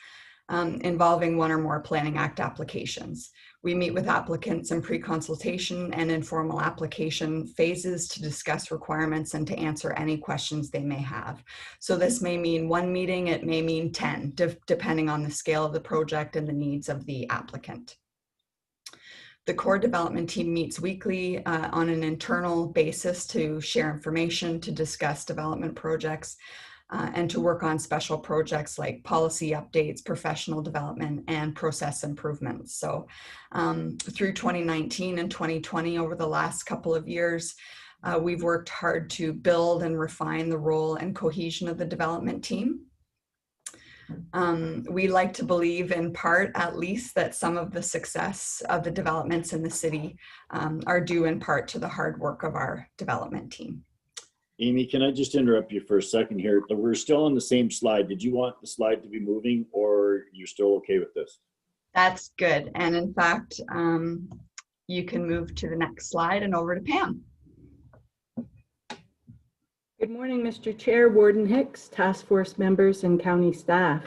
involving 1 or more Planning Act applications. We meet with applicants in pre-consultation and informal application phases to discuss requirements and to answer any questions they may have. So this may mean 1 meeting, it may mean 10, depending on the scale of the project and the needs of the applicant. The core development team meets weekly on an internal basis to share information, to discuss development projects, and to work on special projects like policy updates, professional development, and process improvements. So through 2019 and 2020, over the last couple of years, we've worked hard to build and refine the role and cohesion of the development team. We like to believe, in part at least, that some of the success of the developments in the city are due in part to the hard work of our development team. Amy, can I just interrupt you for a second here? We're still on the same slide. Did you want the slide to be moving, or you're still okay with this? That's good. And in fact, you can move to the next slide and over to Pam. Good morning, Mr. Chair, Warden Hicks, task force members, and county staff.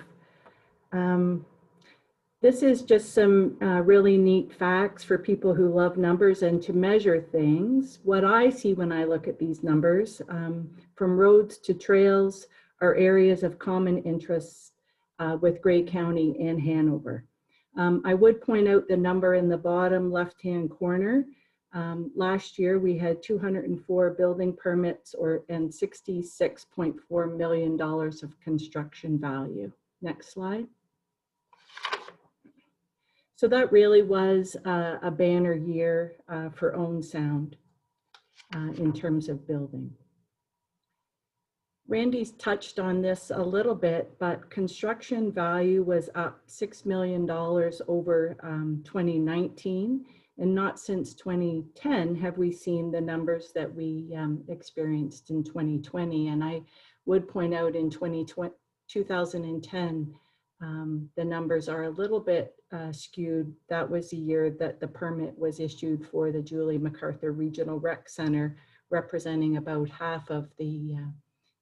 This is just some really neat facts for people who love numbers and to measure things. What I see when I look at these numbers, from roads to trails, are areas of common interest with Grey County and Hanover. I would point out the number in the bottom left-hand corner. Last year, we had 204 building permits and $66.4 million of construction value. Next slide. So that really was a banner year for Owen Sound in terms of building. Randy's touched on this a little bit, but construction value was up $6 million over 2019. And not since 2010 have we seen the numbers that we experienced in 2020. And I would point out in 2010, the numbers are a little bit skewed. That was the year that the permit was issued for the Julie MacArthur Regional Rec Center, representing about half of the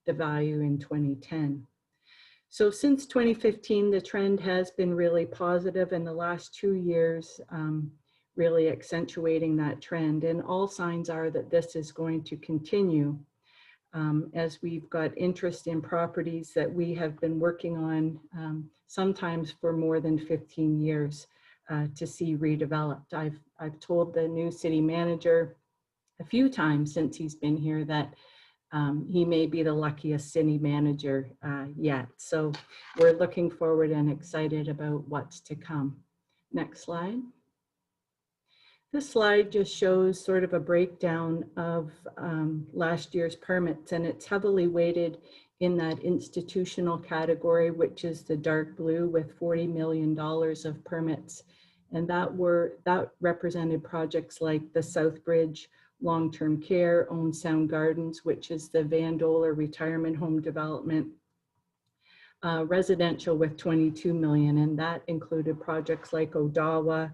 value in 2010. So since 2015, the trend has been really positive in the last 2 years, really accentuating that trend. And all signs are that this is going to continue as we've got interest in properties that we have been working on sometimes for more than 15 years to see redeveloped. I've told the new city manager a few times since he's been here that he may be the luckiest city manager yet. So we're looking forward and excited about what's to come. Next slide. This slide just shows sort of a breakdown of last year's permits, and it's heavily weighted in that institutional category, which is the dark blue with $40 million of permits. And that represented projects like the South Bridge long-term care, Owen Sound Gardens, which is the Van Doler retirement home development, residential with 22 million, and that included projects like Odawa,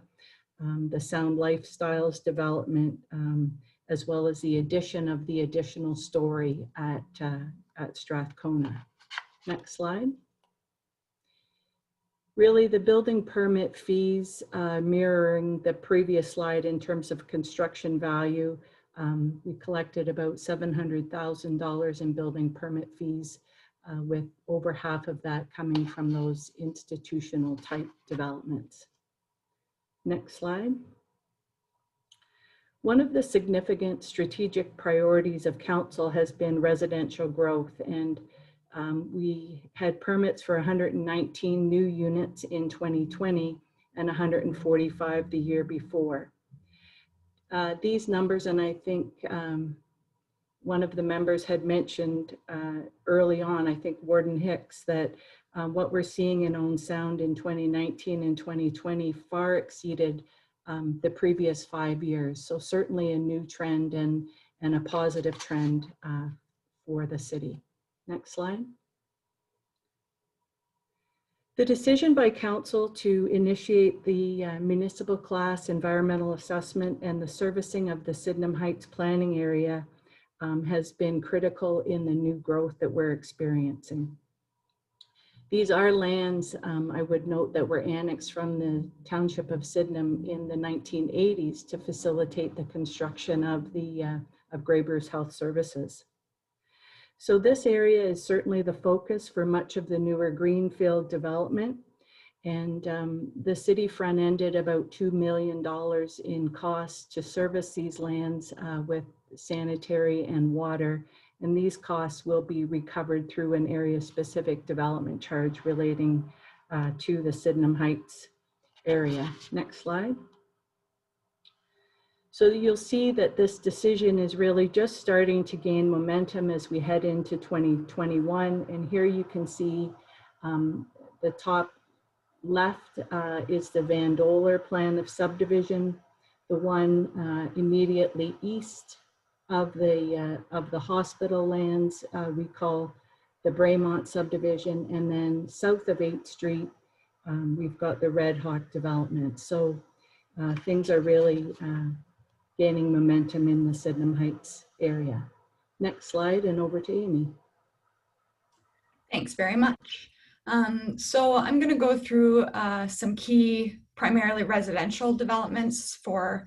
the Sound Lifestyles development, as well as the addition of the additional story at Strathcona. Next slide. Really, the building permit fees mirroring the previous slide in terms of construction value. We collected about $700,000 in building permit fees, with over half of that coming from those institutional type developments. Next slide. One of the significant strategic priorities of council has been residential growth, and we had permits for 119 new units in 2020 and 145 the year before. These numbers, and I think one of the members had mentioned early on, I think Warden Hicks, that what we're seeing in Owen Sound in 2019 and 2020 far exceeded the previous 5 years. So certainly a new trend and a positive trend for the city. Next slide. The decision by council to initiate the municipal class environmental assessment and the servicing of the Sydenham Heights planning area has been critical in the new growth that we're experiencing. These are lands, I would note, that were annexed from the township of Sydenham in the 1980s to facilitate the construction of Graeber's Health Services. So this area is certainly the focus for much of the newer greenfield development. And the city front-ended about $2 million in costs to service these lands with sanitary and water. And these costs will be recovered through an area-specific development charge relating to the Sydenham Heights area. Next slide. So you'll see that this decision is really just starting to gain momentum as we head into 2021. And here you can see The top left is the Van Doler plan of subdivision. The one immediately east of the hospital lands we call the Bremont subdivision, and then south of 8th Street, we've got the Red Hawk development. So things are really gaining momentum in the Sydenham Heights area. Next slide, and over to Amy. Thanks very much. So I'm going to go through some key, primarily residential developments for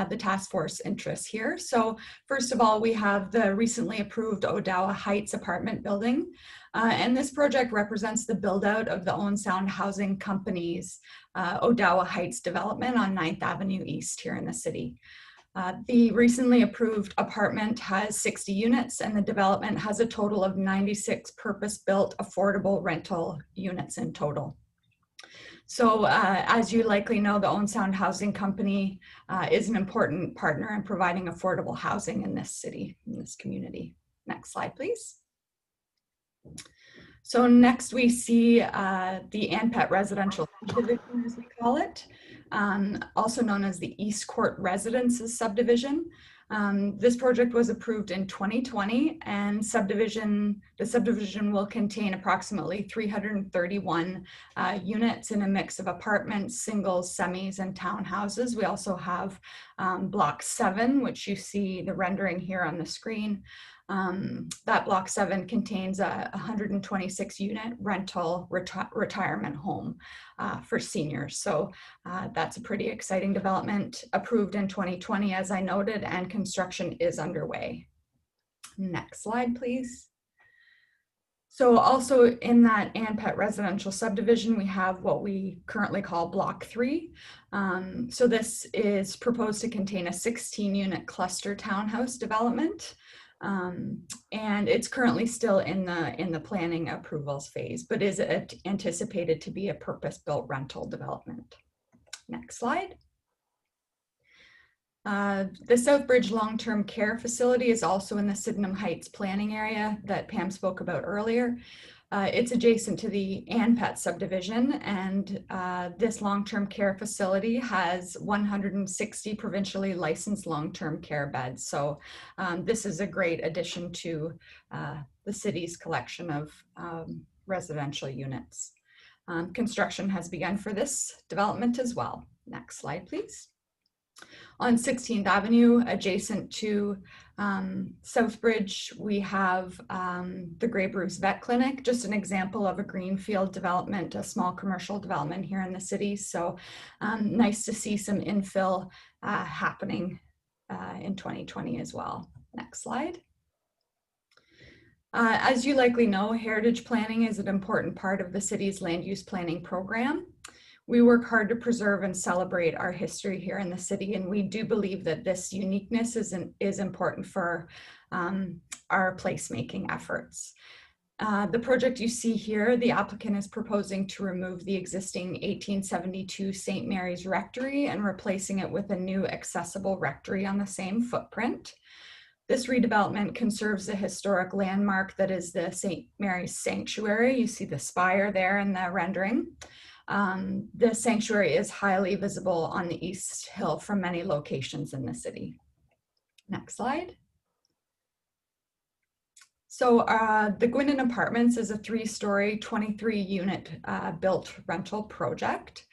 the task force interests here. So first of all, we have the recently approved Odawa Heights apartment building. And this project represents the build out of the Owen Sound Housing Company's Odawa Heights development on 9th Avenue East here in the city. The recently approved apartment has 60 units, and the development has a total of 96 purpose-built affordable rental units in total. So as you likely know, the Owen Sound Housing Company is an important partner in providing affordable housing in this city, in this community. Next slide, please. So next we see the ANPET residential subdivision, as we call it, also known as the East Court Residences subdivision. This project was approved in 2020, and the subdivision will contain approximately 331 units in a mix of apartments, singles, semis, and townhouses. We also have Block 7, which you see the rendering here on the screen. That Block 7 contains a 126 unit rental retirement home for seniors. So that's a pretty exciting development, approved in 2020, as I noted, and construction is underway. Next slide, please. So also in that ANPET residential subdivision, we have what we currently call Block 3. So this is proposed to contain a 16 unit cluster townhouse development. And it's currently still in the planning approvals phase, but is anticipated to be a purpose-built rental development. Next slide. The Southbridge Long-Term Care Facility is also in the Sydenham Heights planning area that Pam spoke about earlier. It's adjacent to the ANPET subdivision, and this long-term care facility has 160 provincially licensed long-term care beds. So this is a great addition to the city's collection of residential units. Construction has begun for this development as well. Next slide, please. On 16th Avenue, adjacent to Southbridge, we have the Grey Bruce Vet Clinic, just an example of a greenfield development, a small commercial development here in the city. So nice to see some infill happening in 2020 as well. Next slide. As you likely know, heritage planning is an important part of the city's land use planning program. We work hard to preserve and celebrate our history here in the city, and we do believe that this uniqueness is important for our placemaking efforts. The project you see here, the applicant is proposing to remove the existing 1872 St. Mary's Rectory and replacing it with a new accessible rectory on the same footprint. This redevelopment conserves the historic landmark that is the St. Mary's Sanctuary. You see the spire there in the rendering. The sanctuary is highly visible on the East Hill from many locations in the city. Next slide. So the Gwynnon Apartments is a 3-story, 23-unit built rental project.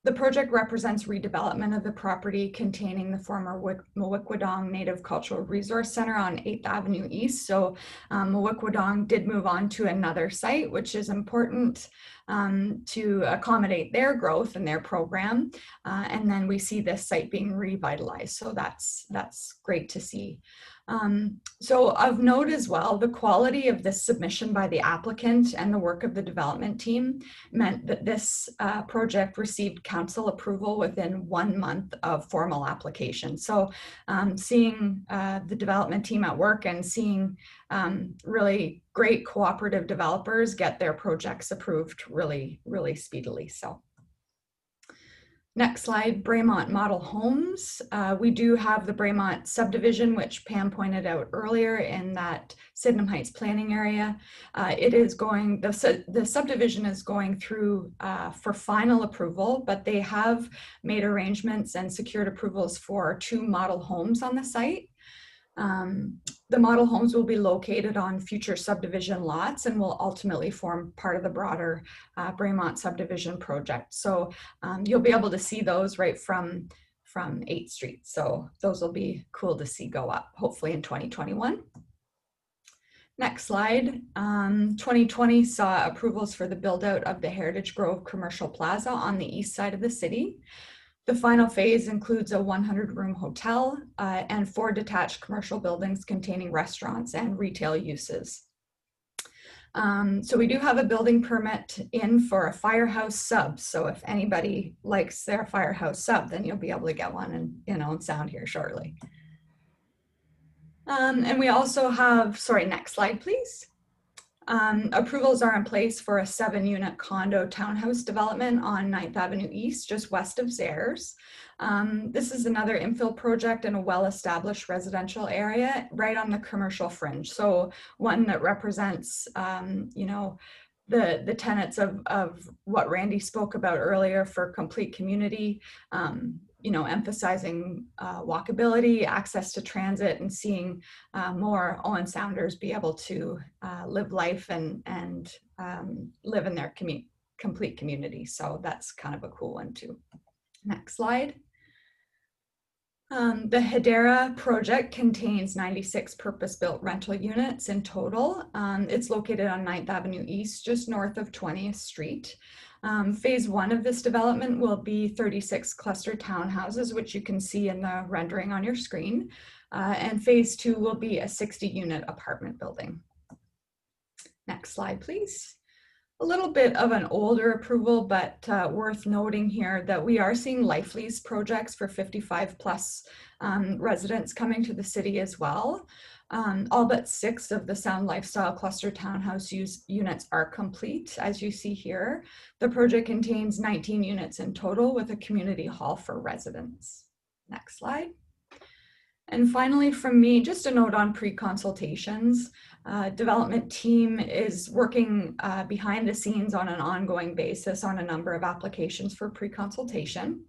The project represents redevelopment of the property containing the former Mawikwadong Native Cultural Resource Center on 8th Avenue East. So Mawikwadong did move on to another site, which is important to accommodate their growth and their program. And then we see this site being revitalized. So that's great to see. So of note as well, the quality of this submission by the applicant and the work of the development team meant that this project received council approval within 1 month of formal application. So seeing the development team at work and seeing really great cooperative developers get their projects approved really speedily. So Next slide, Bremont model homes. We do have the Bremont subdivision, which Pam pointed out earlier in that Sydenham Heights planning area. It is going, the subdivision is going through for final approval, but they have made arrangements and secured approvals for 2 model homes on the site. The model homes will be located on future subdivision lots and will ultimately form part of the broader Bremont subdivision project. So you'll be able to see those right from 8th Street. So those will be cool to see go up, hopefully in 2021. Next slide. 2020 saw approvals for the build out of the Heritage Grove Commercial Plaza on the east side of the city. The final phase includes a 100-room hotel and 4 detached commercial buildings containing restaurants and retail uses. So we do have a building permit in for a firehouse sub. So if anybody likes their firehouse sub, then you'll be able to get one and sound here shortly. And we also have, sorry, next slide, please. Approvals are in place for a 7-unit condo townhouse development on 9th Avenue East, just west of Zares. This is another infill project in a well-established residential area right on the commercial fringe. So one that represents, you know, the tenets of what Randy spoke about earlier for complete community, you know, emphasizing walkability, access to transit, and seeing more Owen Sounders be able to live life and live in their complete community. So that's kind of a cool one too. Next slide. The Hedera project contains 96 purpose-built rental units in total. It's located on 9th Avenue East, just north of 20th Street. Phase 1 of this development will be 36 cluster townhouses, which you can see in the rendering on your screen. And phase 2 will be a 60-unit apartment building. Next slide, please. A little bit of an older approval, but worth noting here that we are seeing life lease projects for 55 plus residents coming to the city as well. All but 6 of the Sound Lifestyle Cluster Townhouse units are complete, as you see here. The project contains 19 units in total with a community hall for residents. Next slide. And finally, from me, just a note on pre-consultations. Development team is working behind the scenes on an ongoing basis on a number of applications for pre-consultation.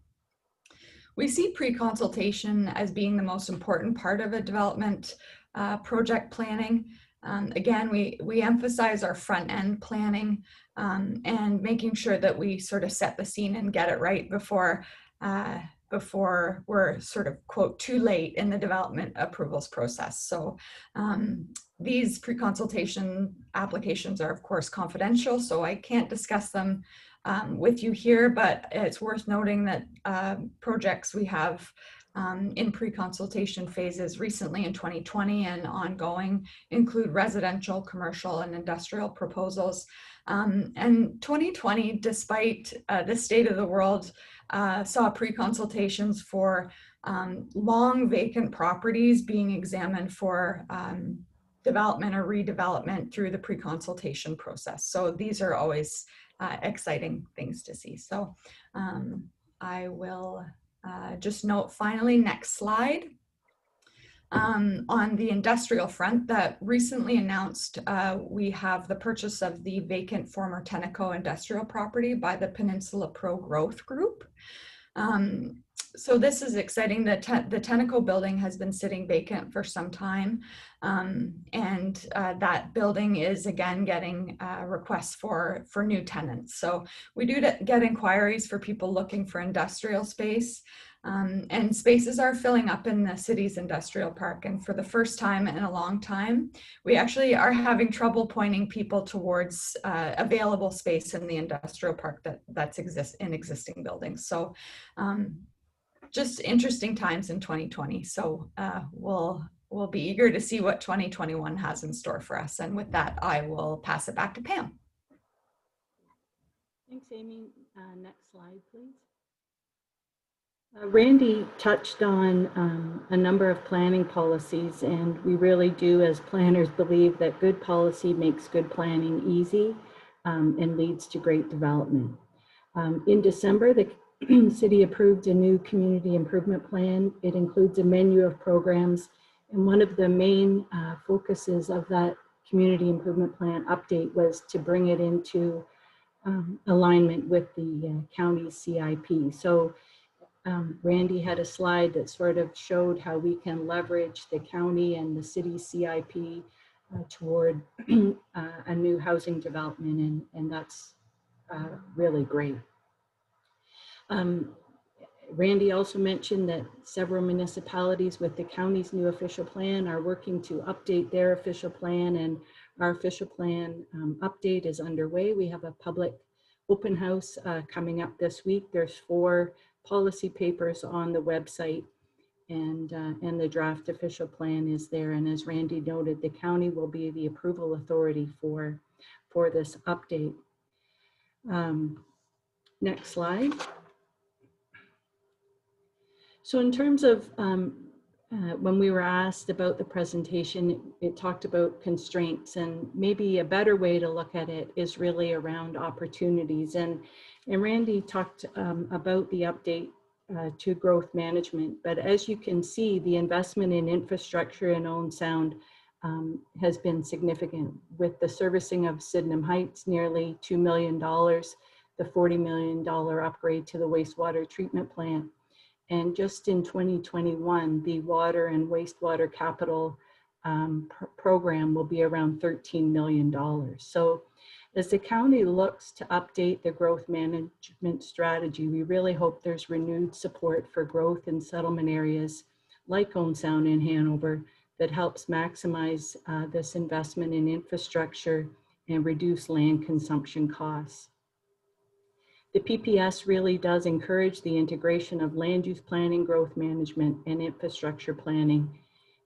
We see pre-consultation as being the most important part of a development project planning. Again, we emphasize our front end planning and making sure that we sort of set the scene and get it right before we're sort of, quote, too late in the development approvals process. So these pre-consultation applications are, of course, confidential, so I can't discuss them with you here, but it's worth noting that projects we have in pre-consultation phases recently in 2020 and ongoing include residential, commercial, and industrial proposals. And 2020, despite the state of the world, saw pre-consultations for long vacant properties being examined for development or redevelopment through the pre-consultation process. So these are always exciting things to see. So I will just note finally, next slide. On the industrial front that recently announced, we have the purchase of the vacant former Tenneco industrial property by the Peninsula Pro Growth Group. So this is exciting. The Tenneco building has been sitting vacant for some time. And that building is again getting requests for new tenants. So we do get inquiries for people looking for industrial space. And spaces are filling up in the city's industrial park. And for the first time in a long time, we actually are having trouble pointing people towards available space in the industrial park that's in existing buildings. So just interesting times in 2020. So we'll be eager to see what 2021 has in store for us. And with that, I will pass it back to Pam. Thanks, Amy. Next slide, please. Randy touched on a number of planning policies, and we really do as planners believe that good policy makes good planning easy and leads to great development. In December, the city approved a new community improvement plan. It includes a menu of programs, and one of the main focuses of that community improvement plan update was to bring it into alignment with the county's CIP. So Randy had a slide that sort of showed how we can leverage the county and the city CIP toward a new housing development, and that's really great. Randy also mentioned that several municipalities with the county's new official plan are working to update their official plan, and our official plan update is underway. We have a public open house coming up this week. There's 4 policy papers on the website, and the draft official plan is there. And as Randy noted, the county will be the approval authority for this update. Next slide. So in terms of when we were asked about the presentation, it talked about constraints, and maybe a better way to look at it is really around opportunities. And Randy talked about the update to growth management, but as you can see, the investment in infrastructure in Owen Sound has been significant, with the servicing of Sydenham Heights, nearly $2 million, the $40 million upgrade to the wastewater treatment plant. And just in 2021, the water and wastewater capital program will be around $13 million. So as the county looks to update the growth management strategy, we really hope there's renewed support for growth in settlement areas like Owen Sound and Hanover that helps maximize this investment in infrastructure and reduce land consumption costs. The PPS really does encourage the integration of land use planning, growth management, and infrastructure planning.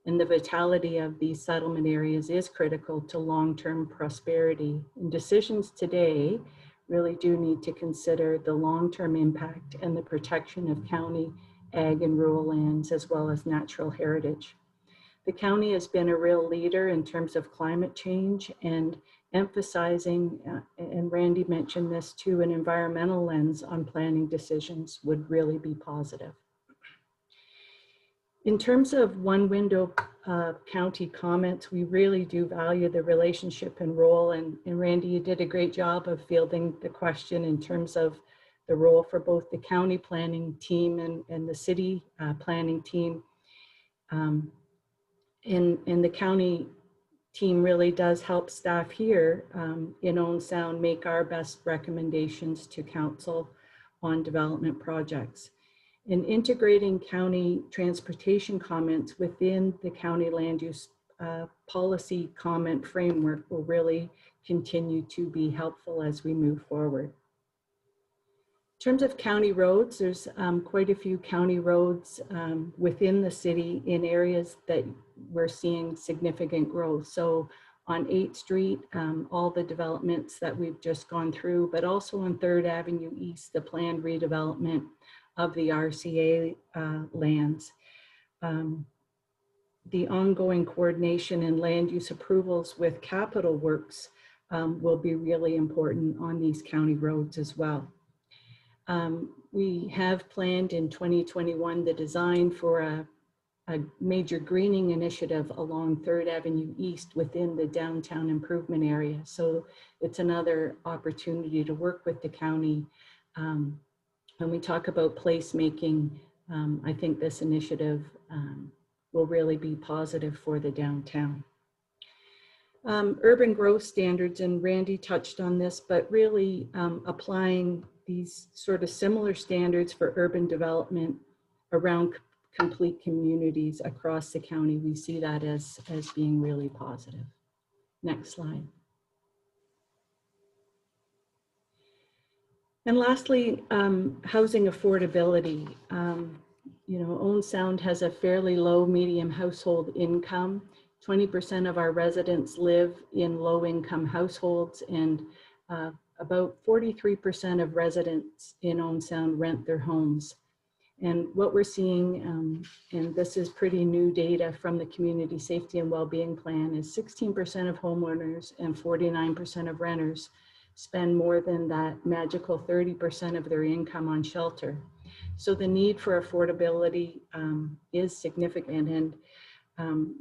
And the vitality of these settlement areas is critical to long-term prosperity. And decisions today really do need to consider the long-term impact and the protection of county, ag, and rural lands, as well as natural heritage. The county has been a real leader in terms of climate change and emphasizing, and Randy mentioned this too, an environmental lens on planning decisions would really be positive. In terms of one window county comments, we really do value the relationship and role, and Randy, you did a great job of fielding the question in terms of the role for both the county planning team and the city planning team. And the county team really does help staff here in Owen Sound make our best recommendations to council on development projects. And integrating county transportation comments within the county land use policy comment framework will really continue to be helpful as we move forward. In terms of county roads, there's quite a few county roads within the city in areas that we're seeing significant growth. So on 8th Street, all the developments that we've just gone through, but also on 3rd Avenue East, the planned redevelopment of the RCA lands. The ongoing coordination and land use approvals with capital works will be really important on these county roads as well. We have planned in 2021 the design for a major greening initiative along 3rd Avenue East within the downtown improvement area. So it's another opportunity to work with the county. When we talk about placemaking, I think this initiative will really be positive for the downtown. Urban growth standards, and Randy touched on this, but really applying these sort of similar standards for urban development around complete communities across the county. We see that as being really positive. Next slide. And lastly, housing affordability. You know, Owen Sound has a fairly low medium household income. 20% of our residents live in low income households, and about 43% of residents in Owen Sound rent their homes. And what we're seeing, and this is pretty new data from the Community Safety and Wellbeing Plan, is 16% of homeowners and 49% of renters spend more than that magical 30% of their income on shelter. So the need for affordability is significant. And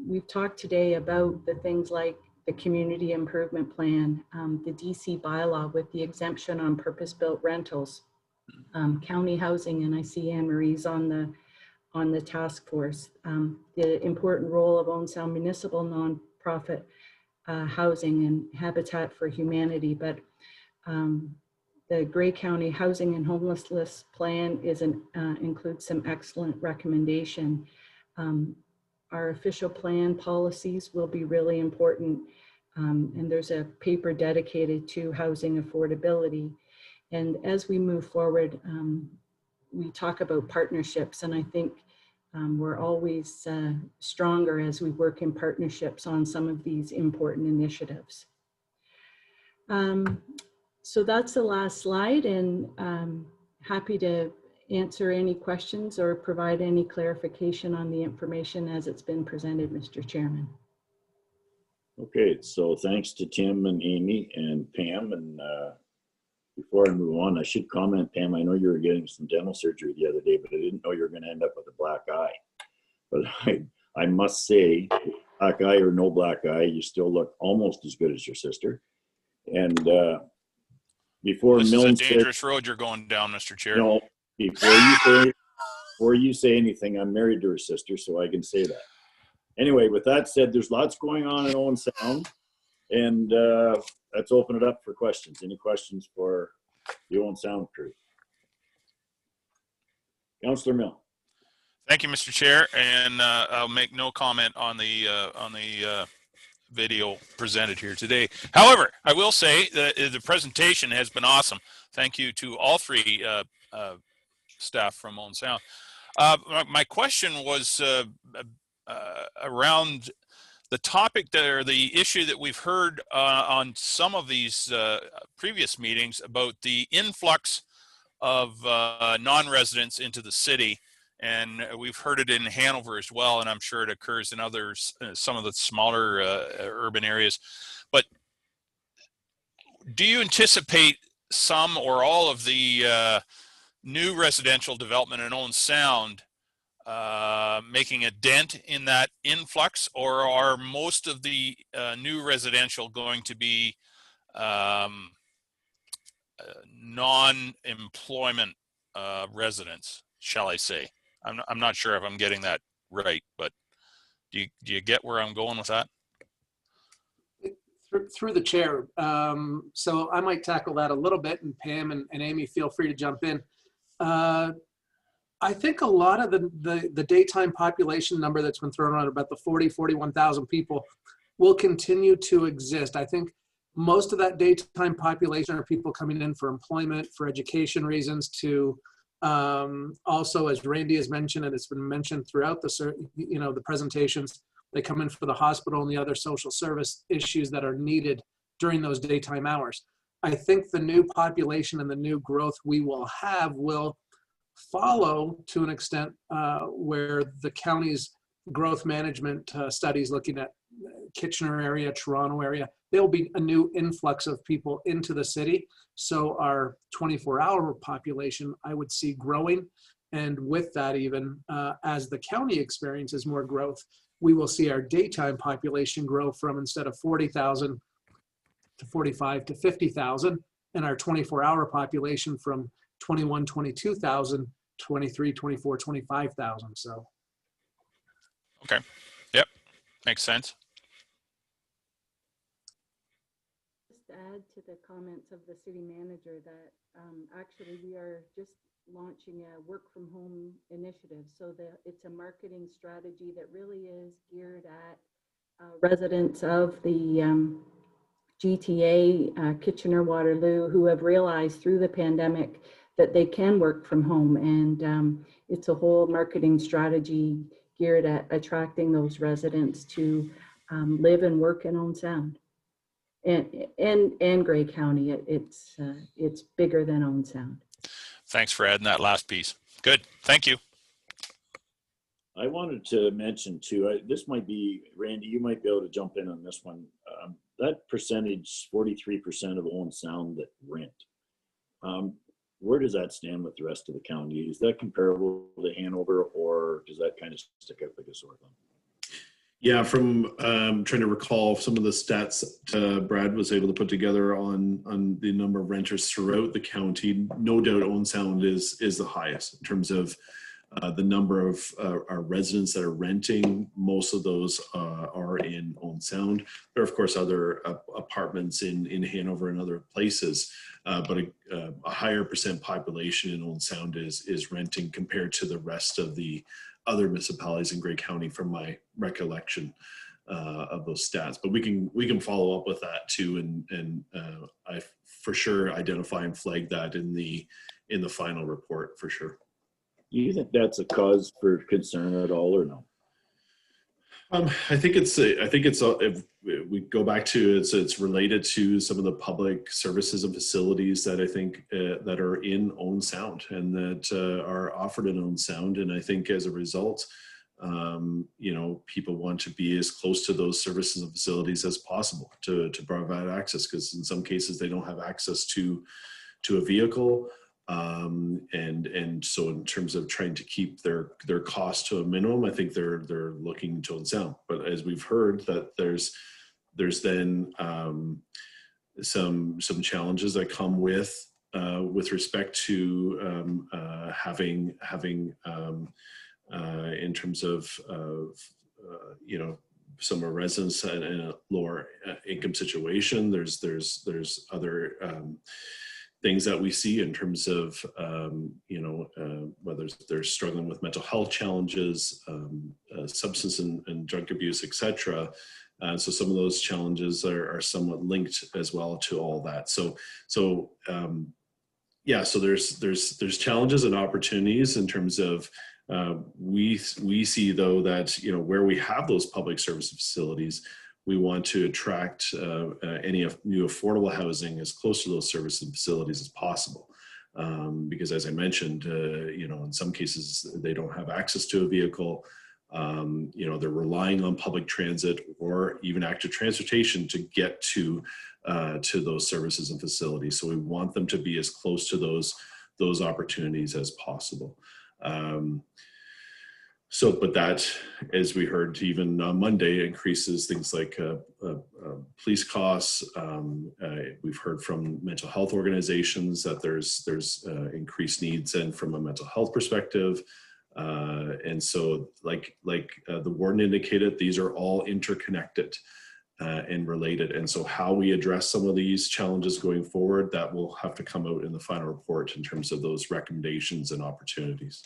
we've talked today about the things like the community improvement plan, the DC bylaw with the exemption on purpose-built rentals, county housing, and I see Anne Marie's on the task force, the important role of Owen Sound municipal nonprofit housing and Habitat for Humanity. But the Grey County Housing and Homelessness Plan includes some excellent recommendation. Our official plan policies will be really important. And there's a paper dedicated to housing affordability. And as we move forward, we talk about partnerships, and I think we're always stronger as we work in partnerships on some of these important initiatives. So that's the last slide, and happy to answer any questions or provide any clarification on the information as it's been presented, Mr. Chairman. Okay, so thanks to Tim and Amy and Pam. And before I move on, I should comment, Pam, I know you were getting some dental surgery the other day, but I didn't know you were going to end up with a black eye. But I must say, black eye or no black eye, you still look almost as good as your sister. And before This Milne is a dangerous road you're going down, Mr. Chair. No, before you say anything, I'm married to her sister, so I can say that. Anyway, with that said, there's lots going on in Owen Sound, and let's open it up for questions. Any questions for the Owen Sound crew? Councillor Milne. Thank you, Mr. Chair, and I'll make no comment on the video presented here today. However, I will say that the presentation has been awesome. Thank you to all three staff from Owen Sound. My question was around the topic there, the issue that we've heard on some of these previous meetings about the influx of non-residents into the city. And we've heard it in Hanover as well, and I'm sure it occurs in others, some of the smaller urban areas. But do you anticipate some or all of the new residential development in Owen Sound making a dent in that influx, or are most of the new residential going to be non-employment residents, shall I say? I'm not sure if I'm getting that right, but do you get where I'm going with that? Through the chair. So I might tackle that a little bit, and Pam and Amy, feel free to jump in. I think a lot of the daytime population number that's been thrown around, about the 41,000 people, will continue to exist. I think most of that daytime population are people coming in for employment, for education reasons, to also, as Randy has mentioned, and it's been mentioned throughout the presentations, they come in for the hospital and the other social service issues that are needed during those daytime hours. I think the new population and the new growth we will have will follow to an extent where the county's growth management studies looking at Kitchener area, Toronto area, there'll be a new influx of people into the city. So our 24-hour population, I would see growing. And with that, even as the county experiences more growth, we will see our daytime population grow from, instead of 40,000 to 45 to 50,000, and our 24-hour population from 21, 22,000, 23, 24, 25,000. So. Okay. Yep. Makes sense. Just to add to the comments of the city manager that actually we are just launching a work from home initiative. So that it's a marketing strategy that really is geared at residents of the GTA, Kitchener-Waterloo, who have realized through the pandemic that they can work from home. And it's a whole marketing strategy geared at attracting those residents to live and work in Owen Sound and Grey County. It's bigger than Owen Sound. Thanks for adding that last piece. Good. Thank you. I wanted to mention too, this might be, Randy, you might be able to jump in on this one. that percentage, 43% of Owen Sound that rent, where does that stand with the rest of the county? Is that comparable to Hanover, or does that kind of stick out like a sore thumb? Yeah, from trying to recall some of the stats Brad was able to put together on the number of renters throughout the county. No doubt Owen Sound is the highest in terms of the number of our residents that are renting. Most of those are in Owen Sound. There are, of course, other apartments in Hanover and other places, but a higher percent population in Owen Sound is renting compared to the rest of the other municipalities in Grey County, from my recollection of those stats. But we can follow up with that too, and I for sure identify and flag that in the final report for sure. Do you think that's a cause for concern at all, or no? I think it's if we go back to it's related to some of the public services and facilities that I think that are in Owen Sound and that are offered in Owen Sound, and I think as a result, people want to be as close to those services and facilities as possible to provide access, because in some cases they don't have access to a vehicle. And so in terms of trying to keep their cost to a minimum, I think they're looking to Owen Sound. But as we've heard, that there's then some challenges that come with respect to having in terms of some of our residents in a lower income situation. There's other things that we see in terms of, whether they're struggling with mental health challenges, substance and drug abuse, etc. So some of those challenges are somewhat linked as well to all that. So there's challenges and opportunities in terms of we see though that where we have those public service facilities, we want to attract any new affordable housing as close to those services and facilities as possible. Because as I mentioned, in some cases they don't have access to a vehicle. They're relying on public transit or even active transportation to get to those services and facilities. So we want them to be as close to those opportunities as possible. But that, as we heard even on Monday, increases things like police costs. We've heard from mental health organizations that there's increased needs, and from a mental health perspective. And so, like the warden indicated, these are all interconnected and related. And so, how we address some of these challenges going forward, that will have to come out in the final report in terms of those recommendations and opportunities.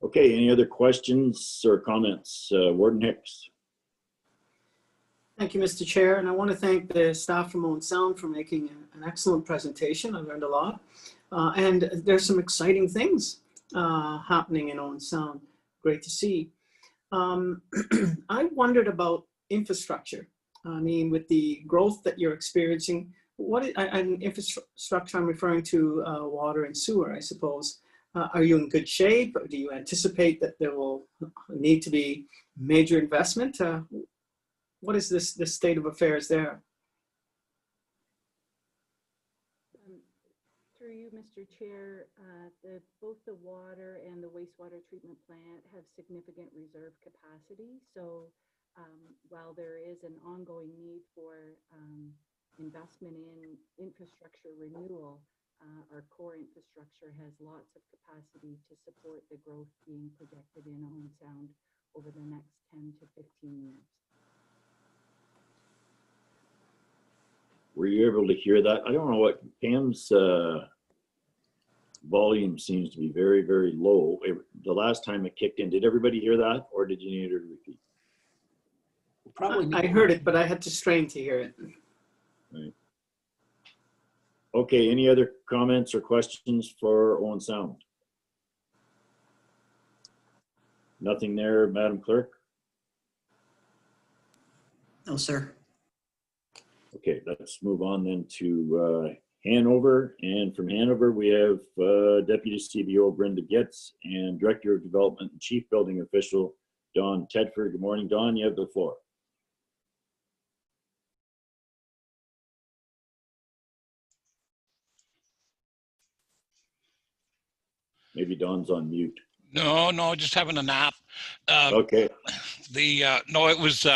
Okay, any other questions or comments? Warden Hicks. Thank you, Mr. Chair. And I want to thank the staff from Owen Sound for making an excellent presentation. I learned a lot. And there's some exciting things happening in Owen Sound. Great to see. I wondered about infrastructure. I mean, with the growth that you're experiencing, and infrastructure I'm referring to water and sewer, I suppose. Are you in good shape? Or do you anticipate that there will need to be major investment? What is the state of affairs there? Through you, Mr. Chair, both the water and the wastewater treatment plant have significant reserve capacity. So while there is an ongoing need for investment in infrastructure renewal, our core infrastructure has lots of capacity to support the growth being projected in Owen Sound over the next 10 to 15 years. Were you able to hear that? I don't know what Pam's volume seems to be very, very low. The last time it kicked in, did everybody hear that, or did you need her to repeat? Probably. I heard it, but I had to strain to hear it. Right. Okay, any other comments or questions for Owen Sound? Nothing there, Madam Clerk? No, sir. Okay, let's move on then to Hanover. And from Hanover, we have Deputy CBO Brenda Getz and Director of Development and Chief Building Official Don Tedford. Good morning, Don. You have the floor. Maybe Dawn's on mute. No, just having a nap. Okay. No, it was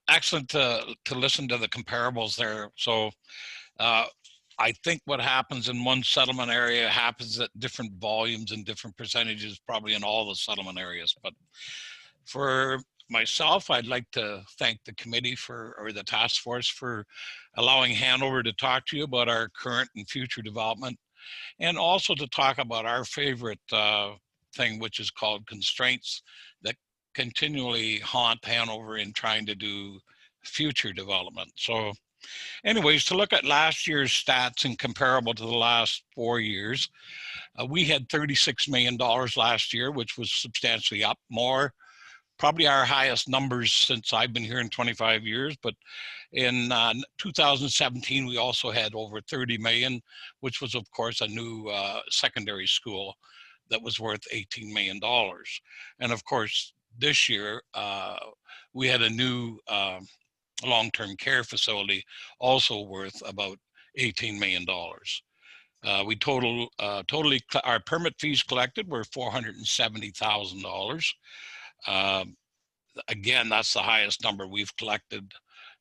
excellent to listen to the comparables there. So I think what happens in one settlement area happens at different volumes and different percentages, probably in all the settlement areas. But for myself, I'd like to thank the committee or the task force for allowing Hanover to talk to you about our current and future development, and also to talk about our favorite thing, which is called constraints that continually haunt Hanover in trying to do future development. So anyways, to look at last year's stats and comparable to the last 4 years, we had $36 million last year, which was substantially up more. Probably our highest numbers since I've been here in 25 years, but in 2017, we also had over 30 million, which was of course a new secondary school that was worth $18 million. And of course, this year, we had a new long-term care facility also worth about $18 million. We totally, our permit fees collected were $470,000. Again, that's the highest number we've collected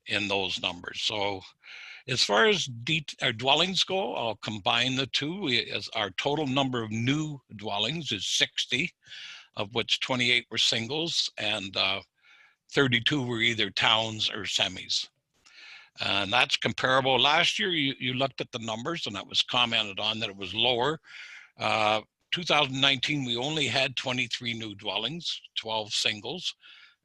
in those numbers. So as far as our dwellings go, I'll combine the two. Our total number of new dwellings is 60, of which 28 were singles and 32 were either towns or semis. And that's comparable. Last year, you looked at the numbers and that was commented on that it was lower. 2019, we only had 23 new dwellings, 12 singles,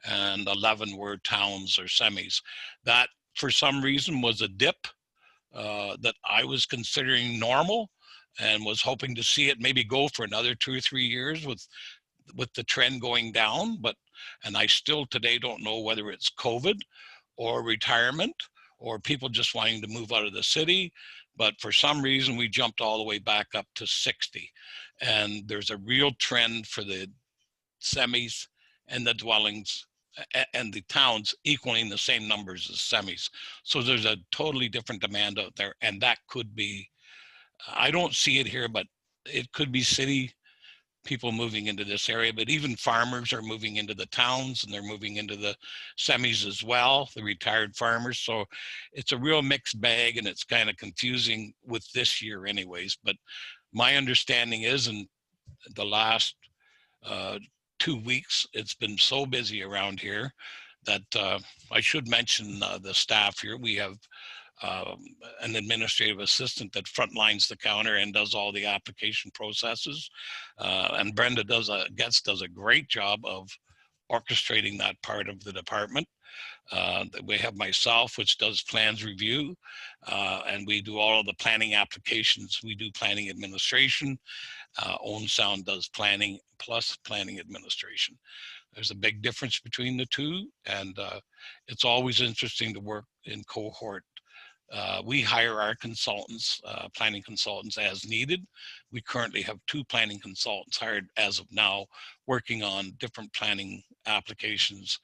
and 11 were towns or semis. That, for some reason, was a dip that I was considering normal and was hoping to see it maybe go for another 2 or 3 years with the trend going down. And I still today don't know whether it's COVID or retirement or people just wanting to move out of the city. But for some reason, we jumped all the way back up to 60. And there's a real trend for the semis and the dwellings and the towns equaling the same numbers as semis. So there's a totally different demand out there. And that could be, I don't see it here, but it could be city people moving into this area, but even farmers are moving into the towns and they're moving into the semis as well, the retired farmers. So it's a real mixed bag and it's kind of confusing with this year anyways. But my understanding is in the last 2 weeks, it's been so busy around here that I should mention the staff here. We have an administrative assistant that frontlines the counter and does all the application processes. And Brenda does a great job of orchestrating that part of the department. We have myself, which does plans review, and we do all of the planning applications. We do planning administration. Owen Sound does planning plus planning administration. There's a big difference between the two, and it's always interesting to work in cohort. We hire our consultants, planning consultants as needed. We currently have 2 planning consultants hired as of now, working on different planning applications.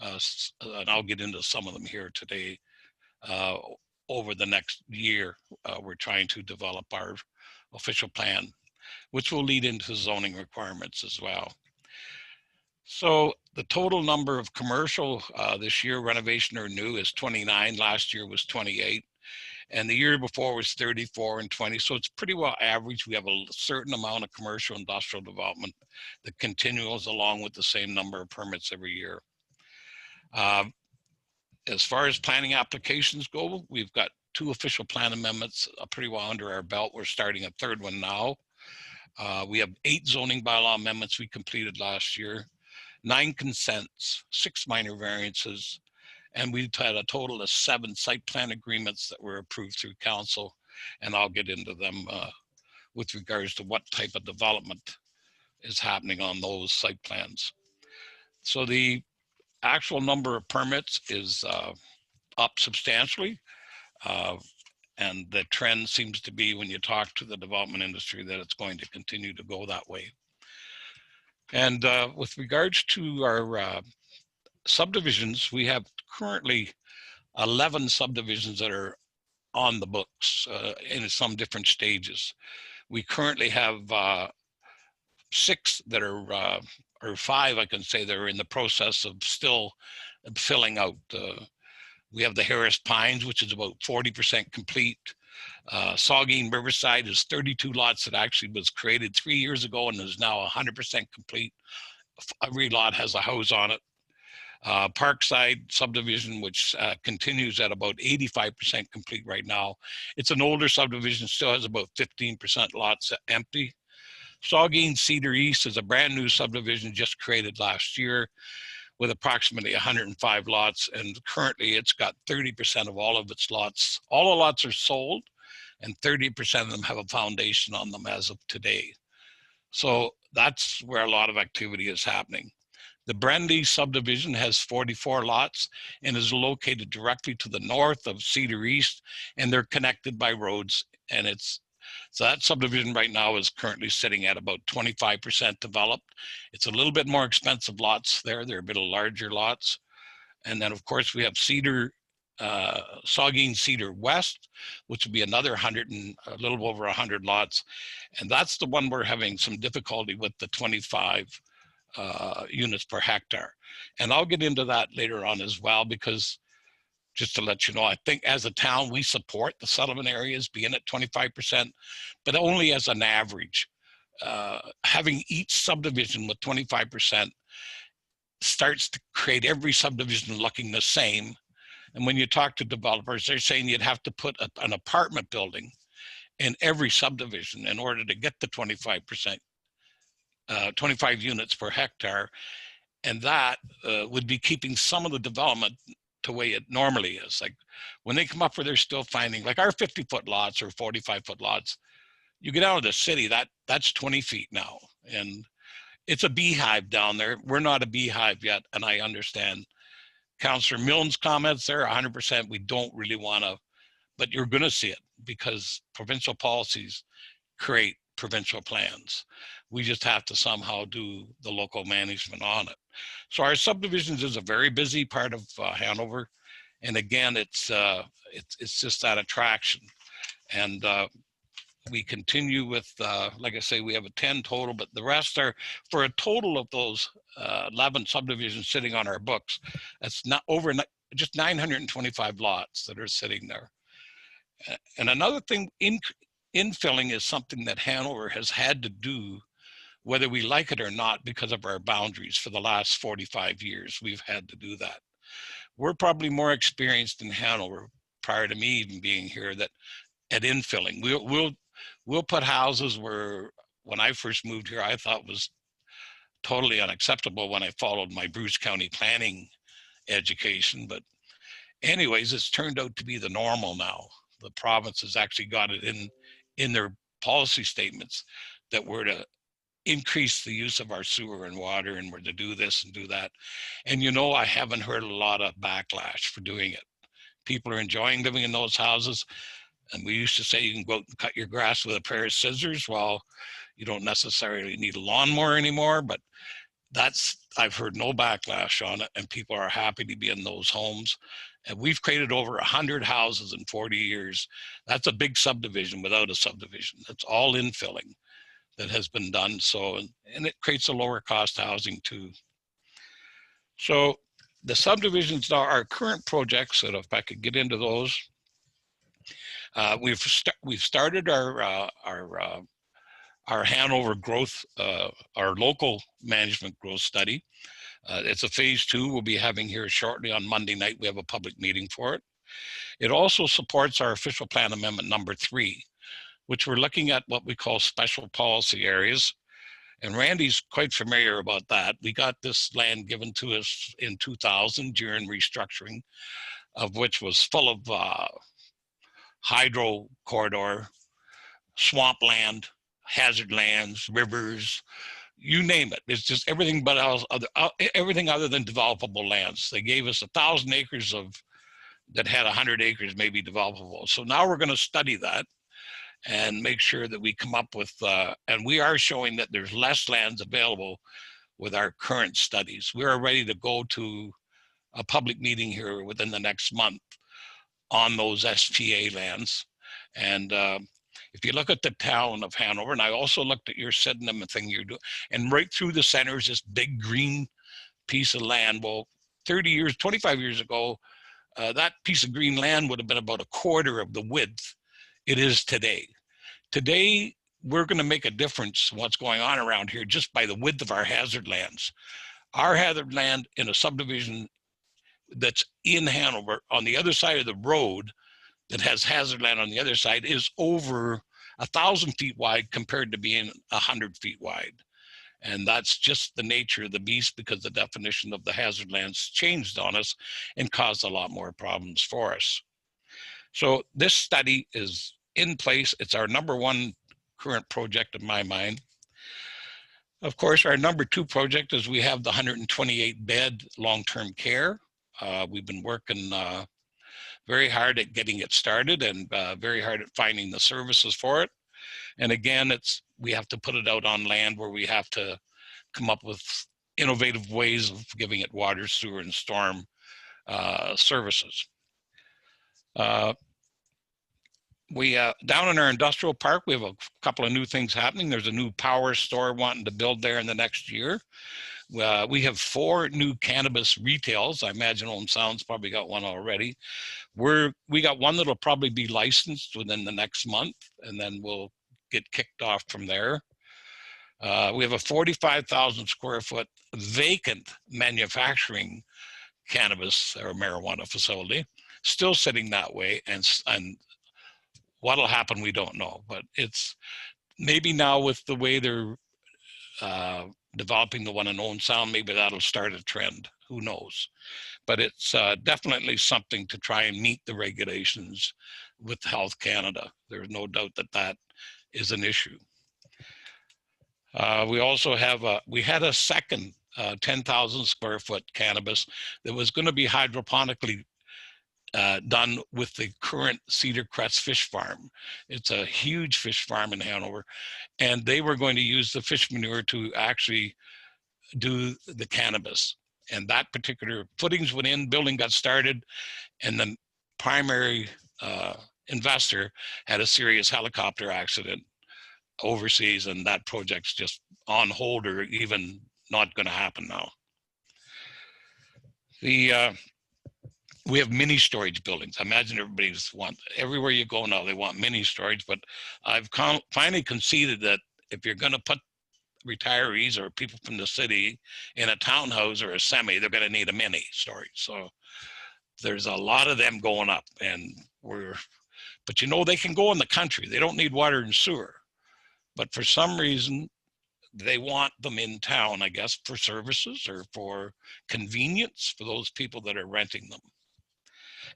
And I'll get into some of them here today. Over the next year, we're trying to develop our official plan, which will lead into zoning requirements as well. So the total number of commercial this year, renovation or new, is 29. Last year was 28. And the year before was 34 and 20. So it's pretty well average. We have a certain amount of commercial industrial development that continues along with the same number of permits every year. As far as planning applications go, we've got 2 official plan amendments pretty well under our belt. We're starting a 3rd one now. We have 8 zoning bylaw amendments we completed last year, 9 consents, 6 minor variances, and we've had a total of 7 site plan agreements that were approved through council, and I'll get into them with regards to what type of development is happening on those site plans. So the actual number of permits is up substantially, and the trend seems to be, when you talk to the development industry, that it's going to continue to go that way. And with regards to our subdivisions, we have currently 11 subdivisions that are on the books in some different stages. We currently have 6 that are, or 5, I can say, that are in the process of still filling out. We have the Harris Pines, which is about 40% complete. Saugeen Riverside is 32 lots that actually was created 3 years ago and is now 100% complete. Every lot has a house on it. Parkside subdivision, which continues at about 85% complete right now. It's an older subdivision, still has about 15% lots empty. Saugeen Cedar East is a brand new subdivision just created last year with approximately 105 lots, and currently it's got 30% of all of its lots. All the lots are sold, and 30% of them have a foundation on them as of today. So that's where a lot of activity is happening. The Brandy subdivision has 44 lots and is located directly to the north of Cedar East, and they're connected by roads. And so that subdivision right now is currently sitting at about 25% developed. It's a little bit more expensive lots there. They're a bit of larger lots. And then of course we have Saugeen Cedar West, which would be another a little over 100 lots. And that's the one we're having some difficulty with, the 25 units per hectare. And I'll get into that later on as well, because just to let you know, I think as a town, we support the settlement areas being at 25%, but only as an average. Having each subdivision with 25% starts to create every subdivision looking the same. And when you talk to developers, they're saying you'd have to put an apartment building in every subdivision in order to get the 25%, 25 units per hectare. And that would be keeping some of the development the way it normally is. Like when they come up where they're still finding, like our 50-foot lots or 45-foot lots, you get out of the city, that's 20 feet now. And it's a beehive down there. We're not a beehive yet. And I understand Councillor Milne's comments there, 100%. We don't really want to, but you're going to see it because provincial policies create provincial plans. We just have to somehow do the local management on it. So our subdivisions is a very busy part of Hanover. And again, it's just that attraction. And we continue with, like I say, we have a 10 total, but the rest are for a total of those 11 subdivisions sitting on our books. That's not over just 925 lots that are sitting there. And another thing, infilling is something that Hanover has had to do, whether we like it or not, because of our boundaries. For the last 45 years, we've had to do that. We're probably more experienced in Hanover, prior to me even being here, at infilling. We'll put houses where, when I first moved here, I thought was totally unacceptable when I followed my Bruce County planning education. But anyways, it's turned out to be the normal now. The province has actually got it in their policy statements that we're to increase the use of our sewer and water, and we're to do this and do that. And you know, I haven't heard a lot of backlash for doing it. People are enjoying living in those houses. And we used to say you can go out and cut your grass with a pair of scissors. Well, you don't necessarily need a lawnmower anymore, but I've heard no backlash on it, and people are happy to be in those homes. And we've created over 100 houses in 40 years. That's a big subdivision without a subdivision. That's all infilling that has been done. So, and it creates a lower cost housing too. So the subdivisions are our current projects, that if I could get into those. We've started our Hanover growth, our local management growth study. It's a phase 2 we'll be having here shortly on Monday night. We have a public meeting for it. It also supports our official plan amendment number 3, which we're looking at what we call special policy areas. And Randy's quite familiar about that. We got this land given to us in 2000 during restructuring, of which was full of hydro corridor, swampland, hazard lands, rivers, you name it. It's just everything but everything other than developable lands. They gave us 1,000 acres that had 100 acres maybe developable. So now we're going to study that and make sure that we come up with, and we are showing that there's less lands available with our current studies. We are ready to go to a public meeting here within the next month on those SPA lands. And If you look at the town of Hanover, and I also looked at your Sydenham thing you're doing, and right through the center is this big green piece of land. Well, 30 years, 25 years ago, that piece of green land would have been about a quarter of the width it is today. Today, we're going to make a difference in what's going on around here just by the width of our hazard lands. Our hazard land in a subdivision that's in Hanover on the other side of the road that has hazard land on the other side is over 1,000 feet wide compared to being 100 feet wide. And that's just the nature of the beast, because the definition of the hazard lands changed on us and caused a lot more problems for us. So this study is in place. It's our #1 current project in my mind. Of course, our #2 project is we have the 128 bed long-term care. We've been working very hard at getting it started and very hard at finding the services for it. And again, we have to put it out on land where we have to come up with innovative ways of giving it water, sewer, and storm services. Down in our industrial park, we have a couple of new things happening. There's a new power store wanting to build there in the next year. We have 4 new cannabis retails. I imagine Owen Sound's probably got one already. We got one that'll probably be licensed within the next month, and then we'll get kicked off from there. We have a 45,000 square foot vacant manufacturing cannabis or marijuana facility, still sitting that way, and what'll happen, we don't know. But it's maybe now with the way they're developing the one in Owen Sound, maybe that'll start a trend. Who knows? But it's definitely something to try and meet the regulations with Health Canada. There's no doubt that that is an issue. We also have we had a second 10,000 square foot cannabis that was going to be hydroponically done with the current Cedar Crest fish farm. It's a huge fish farm in Hanover, and they were going to use the fish manure to actually do the cannabis. And that particular footings went in, building got started, and the primary investor had a serious helicopter accident overseas, and that project's just on hold or even not going to happen now. We have mini storage buildings. I imagine everywhere you go now, they want mini storage, but I've finally conceded that if you're going to put retirees or people from the city in a townhouse or a semi, they're going to need a mini storage. So there's a lot of them going up, and but you know, they can go in the country. They don't need water and sewer, but for some reason, they want them in town, I guess, for services or for convenience for those people that are renting them.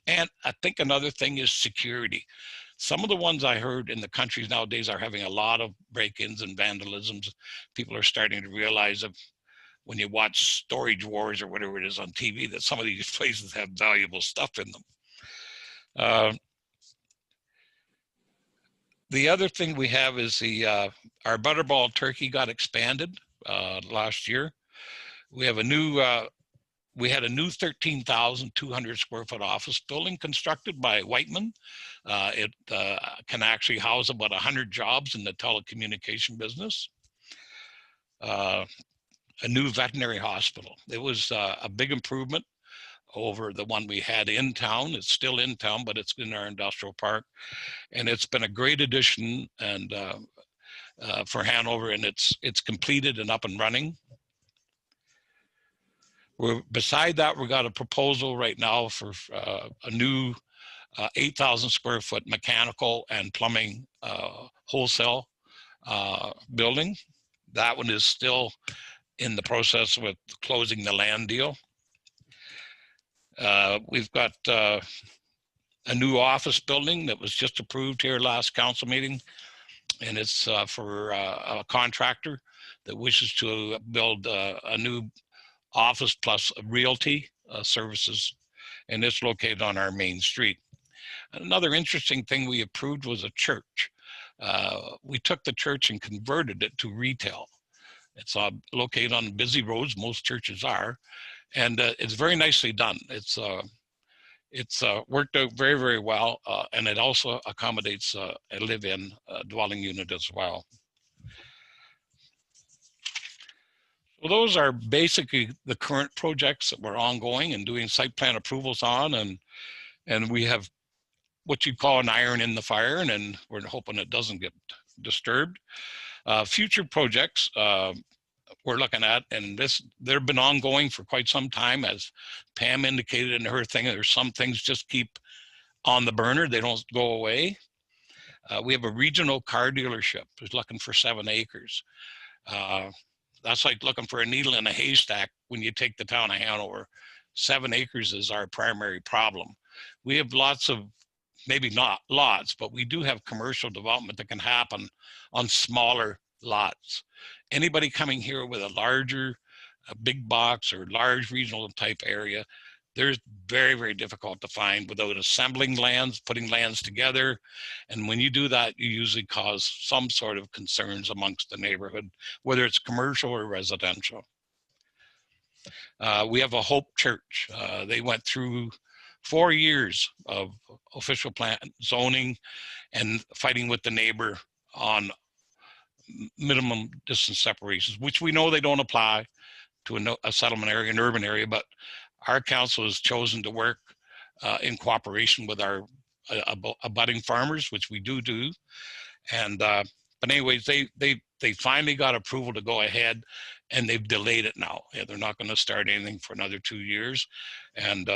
And I think another thing is security. Some of the ones I heard in the countries nowadays are having a lot of break-ins and vandalisms. People are starting to realize that when you watch Storage Wars or whatever it is on TV, that some of these places have valuable stuff in them. The other thing we have is our Butterball Turkey got expanded last year. We have we had a new 13,200 square foot office building constructed by Whiteman. It can actually house about 100 jobs in the telecommunication business. A new veterinary hospital. It was a big improvement over the one we had in town. It's still in town, but it's in our industrial park. And it's been a great addition and for Hanover, and it's completed and up and running. Beside that, we got a proposal right now for a new 8,000 square foot mechanical and plumbing wholesale building. That one is still in the process with closing the land deal. We've got a new office building that was just approved here last council meeting, and it's for a contractor that wishes to build a new office plus realty services, and it's located on our main street. Another interesting thing we approved was a church. We took the church and converted it to retail. It's located on busy roads, most churches are, and it's very nicely done. it's worked out very, very well, and it also accommodates a live-in dwelling unit as well. Well, those are basically the current projects that we're ongoing and doing site plan approvals on, and we have what you call an iron in the fire, and then we're hoping it doesn't get disturbed. Future projects we're looking at, and they've been ongoing for quite some time, as Pam indicated in her thing. There's some things just keep on the burner; they don't go away. We have a regional car dealership who's looking for 7 acres. That's like looking for a needle in a haystack when you take the town of Hanover. 7 acres is our primary problem. We have lots of, maybe not lots, but we do have commercial development that can happen on smaller lots. Anybody coming here with a big box or large regional type area, they're very, very difficult to find without assembling lands, putting lands together. And when you do that, you usually cause some sort of concerns amongst the neighborhood, whether it's commercial or residential. We have a Hope Church. They went through 4 years of official plan zoning and fighting with the neighbor on minimum distance separations, which we know they don't apply to a settlement area, an urban area, but our council has chosen to work in cooperation with our abutting farmers, which we do. And but anyways, they finally got approval to go ahead, and they've delayed it now. Yeah, they're not going to start anything for another 2 years. And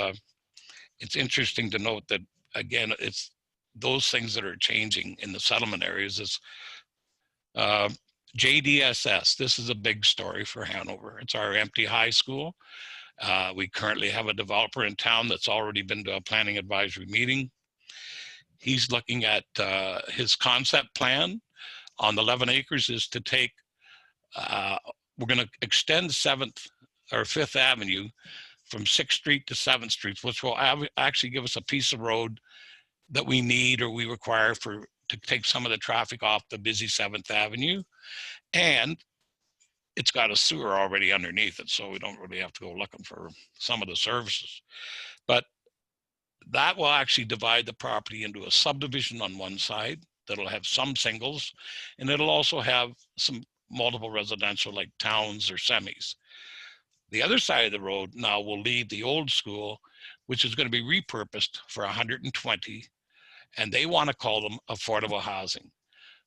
it's interesting to note that, again, it's those things that are changing in the settlement areas. Is JDSS. This is a big story for Hanover. It's our empty high school. We currently have a developer in town that's already been to a planning advisory meeting. He's looking at his concept plan on the 11 acres is to take, we're going to extend 7th or 5th Avenue from 6th Street to 7th Street, which will actually give us a piece of road that we need or we require to take some of the traffic off the busy 7th Avenue. And it's got a sewer already underneath it, so we don't really have to go looking for some of the services. But that will actually divide the property into a subdivision on one side that'll have some singles, and it'll also have some multiple residential like towns or semis. The other side of the road now will leave the old school, which is going to be repurposed for 120, and they want to call them affordable housing.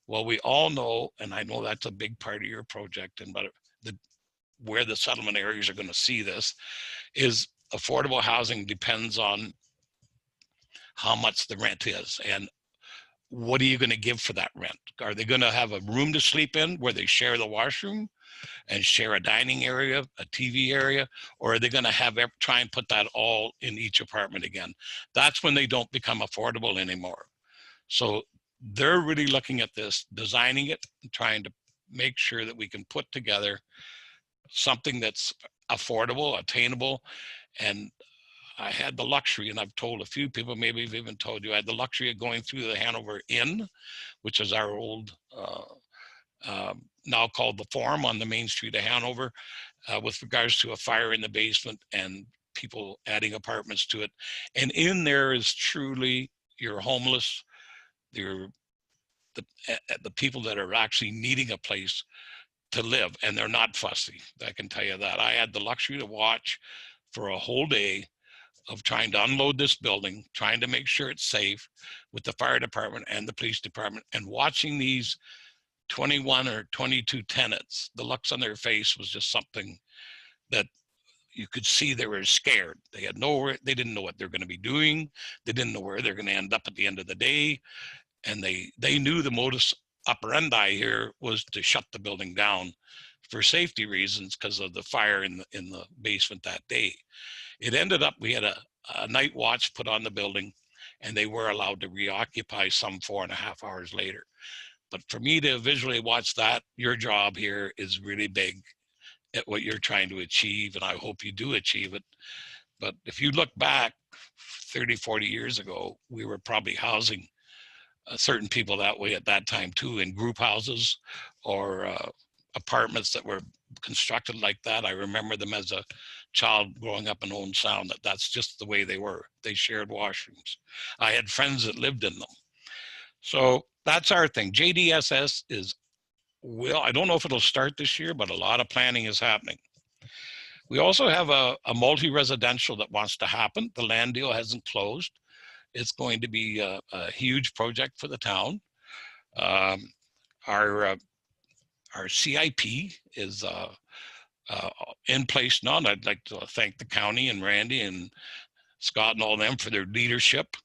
Well, we all know, and I know that's a big part of your project, and but where the settlement areas are going to see this is affordable housing depends on how much the rent is and what are you going to give for that rent. Are they going to have a room to sleep in where they share the washroom and share a dining area, a TV area, or are they going to try and put that all in each apartment again? That's when they don't become affordable anymore. So they're really looking at this, designing it, and trying to make sure that we can put together something that's affordable, attainable. And I had the luxury, and I've told a few people, maybe I've even told you, I had the luxury of going through the Hanover Inn, which is our old, now called the Forum on the main street of Hanover, with regards to a fire in the basement and people adding apartments to it. And in there is truly your homeless, the people that are actually needing a place to live, and they're not fussy. I can tell you that. I had the luxury to watch for a whole day of trying to unload this building, trying to make sure it's safe with the fire department and the police department, and watching these 21 or 22 tenants. The looks on their face was just something that you could see they were scared. They didn't know what they're going to be doing. They didn't know where they're going to end up at the end of the day. And they knew the modus operandi here was to shut the building down for safety reasons because of the fire in the basement that day. It ended up, we had a night watch put on the building, and they were allowed to reoccupy some 4.5 hours later. But for me to visually watch that, your job here is really big at what you're trying to achieve, and I hope you do achieve it. But if you look back 30, 40 years ago, we were probably housing certain people that way at that time too, in group houses or apartments that were constructed like that. I remember them as a child growing up in Owen Sound, that's just the way they were. They shared washrooms. I had friends that lived in them. So that's our thing. JDSS is, well, I don't know if it'll start this year, but a lot of planning is happening. We also have a multi-residential that wants to happen. The land deal hasn't closed. It's going to be a huge project for the town. Our CIP is in place now, and I'd like to thank the county and Randy and Scott and all them for their leadership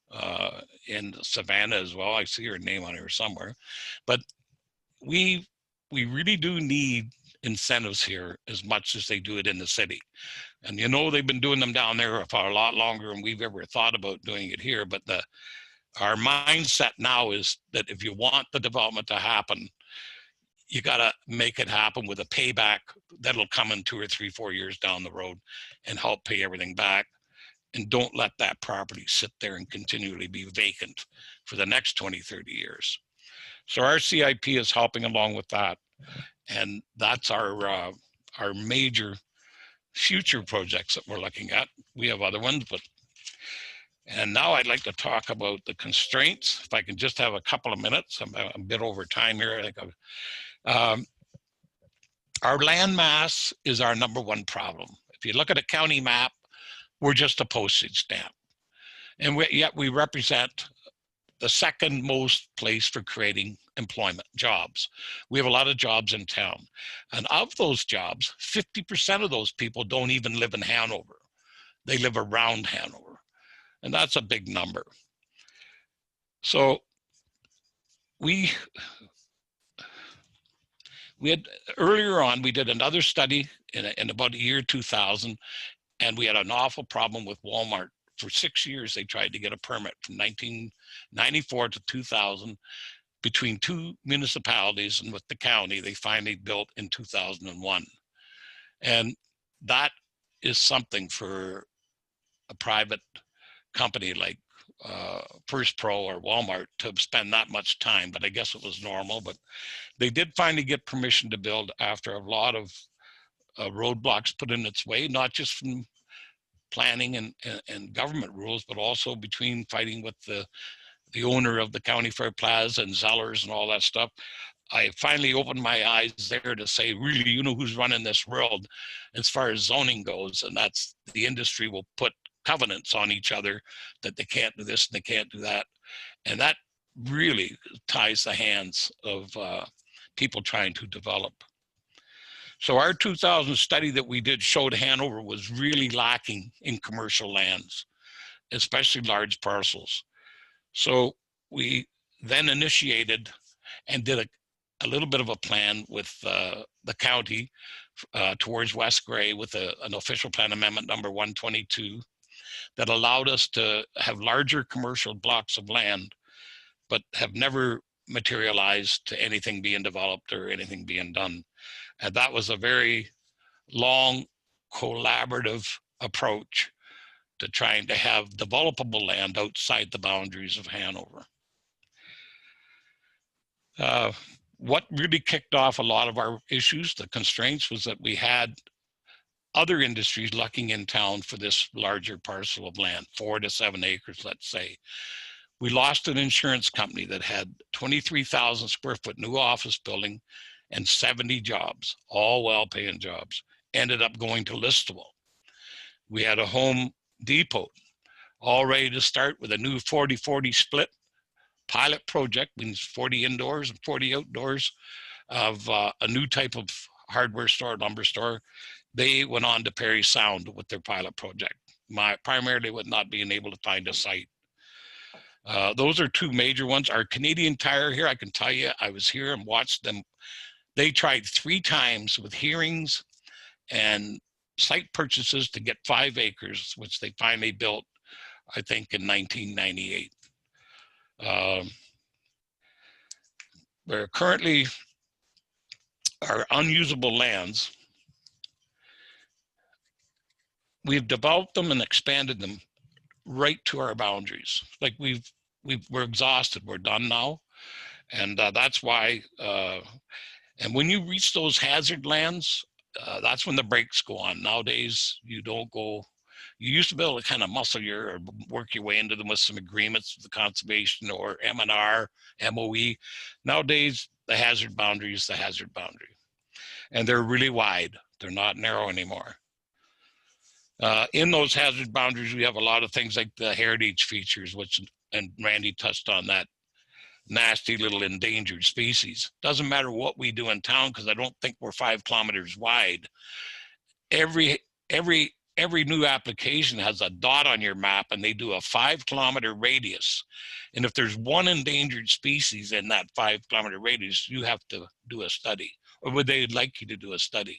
in Savannah as well. I see her name on here somewhere. But we really do need incentives here as much as they do it in the city. And you know, they've been doing them down there for a lot longer than we've ever thought about doing it here. But our mindset now is that if you want the development to happen, you got to make it happen with a payback that'll come in 2 or 3, 4 years down the road and help pay everything back. And don't let that property sit there and continually be vacant for the next 20, 30 years. So our CIP is helping along with that. And that's our major future projects that we're looking at. We have other ones, and now I'd like to talk about the constraints. If I can just have a couple of minutes, I'm a bit over time here. I think our land mass is our #1 problem. If you look at a county map, we're just a postage stamp. And yet we represent the second most place for creating employment, jobs. We have a lot of jobs in town. And of those jobs, 50% of those people don't even live in Hanover. They live around Hanover. And that's a big number. So we had, earlier on, we did another study in about the year 2000, and we had an awful problem with Walmart. For 6 years, they tried to get a permit from 1994 to 2000 between 2 municipalities, and with the county, they finally built in 2001. And that is something for a private company like First Pro or Walmart to spend that much time, but I guess it was normal. But they did finally get permission to build after a lot of roadblocks put in its way, not just from planning and government rules, but also between fighting with the owner of the County Fair Plaza and Zellers and all that stuff. I finally opened my eyes there to say, really, you know who's running this world as far as zoning goes, and that's the industry will put covenants on each other that they can't do this and they can't do that. And that really ties the hands of people trying to develop. So our 2000 study that we did showed Hanover was really lacking in commercial lands, especially large parcels. So we then initiated and did a little bit of a plan with the county towards West Gray with an official plan amendment number 122 that allowed us to have larger commercial blocks of land, but have never materialized to anything being developed or anything being done. And that was a very long, collaborative approach to trying to have developable land outside the boundaries of Hanover. What really kicked off a lot of our issues, the constraints, was that we had other industries looking in town for this larger parcel of land, 4 to 7 acres, let's say. We lost an insurance company that had 23,000 square foot new office building and 70 jobs, all well-paying jobs, ended up going to listable. We had a Home Depot all ready to start with a new 40-40 split pilot project, means 40 indoors and 40 outdoors, of a new type of hardware store, lumber store. They went on to Perry Sound with their pilot project, primarily with not being able to find a site. Those are 2 major ones. Our Canadian Tire here, I can tell you, I was here and watched them. They tried 3 times with hearings and site purchases to get 5 acres, which they finally built, I think, in 1998. There currently are unusable lands. We've developed them and expanded them right to our boundaries. Like we're exhausted, we're done now. And that's why, and when you reach those hazard lands, that's when the brakes go on. Nowadays, you don't go. You used to be able to kind of muscle or work your way into them with some agreements with the conservation or M&R, MOE. Nowadays, the hazard boundary is the hazard boundary, and they're really wide. They're not narrow anymore. In those hazard boundaries, we have a lot of things like the heritage features, which, and Randy touched on that, nasty little endangered species. Doesn't matter what we do in town, because I don't think we're 5 kilometers wide. Every new application has a dot on your map, and they do a 5-kilometer radius. And if there's one endangered species in that 5-kilometer radius, you have to do a study, or would they like you to do a study?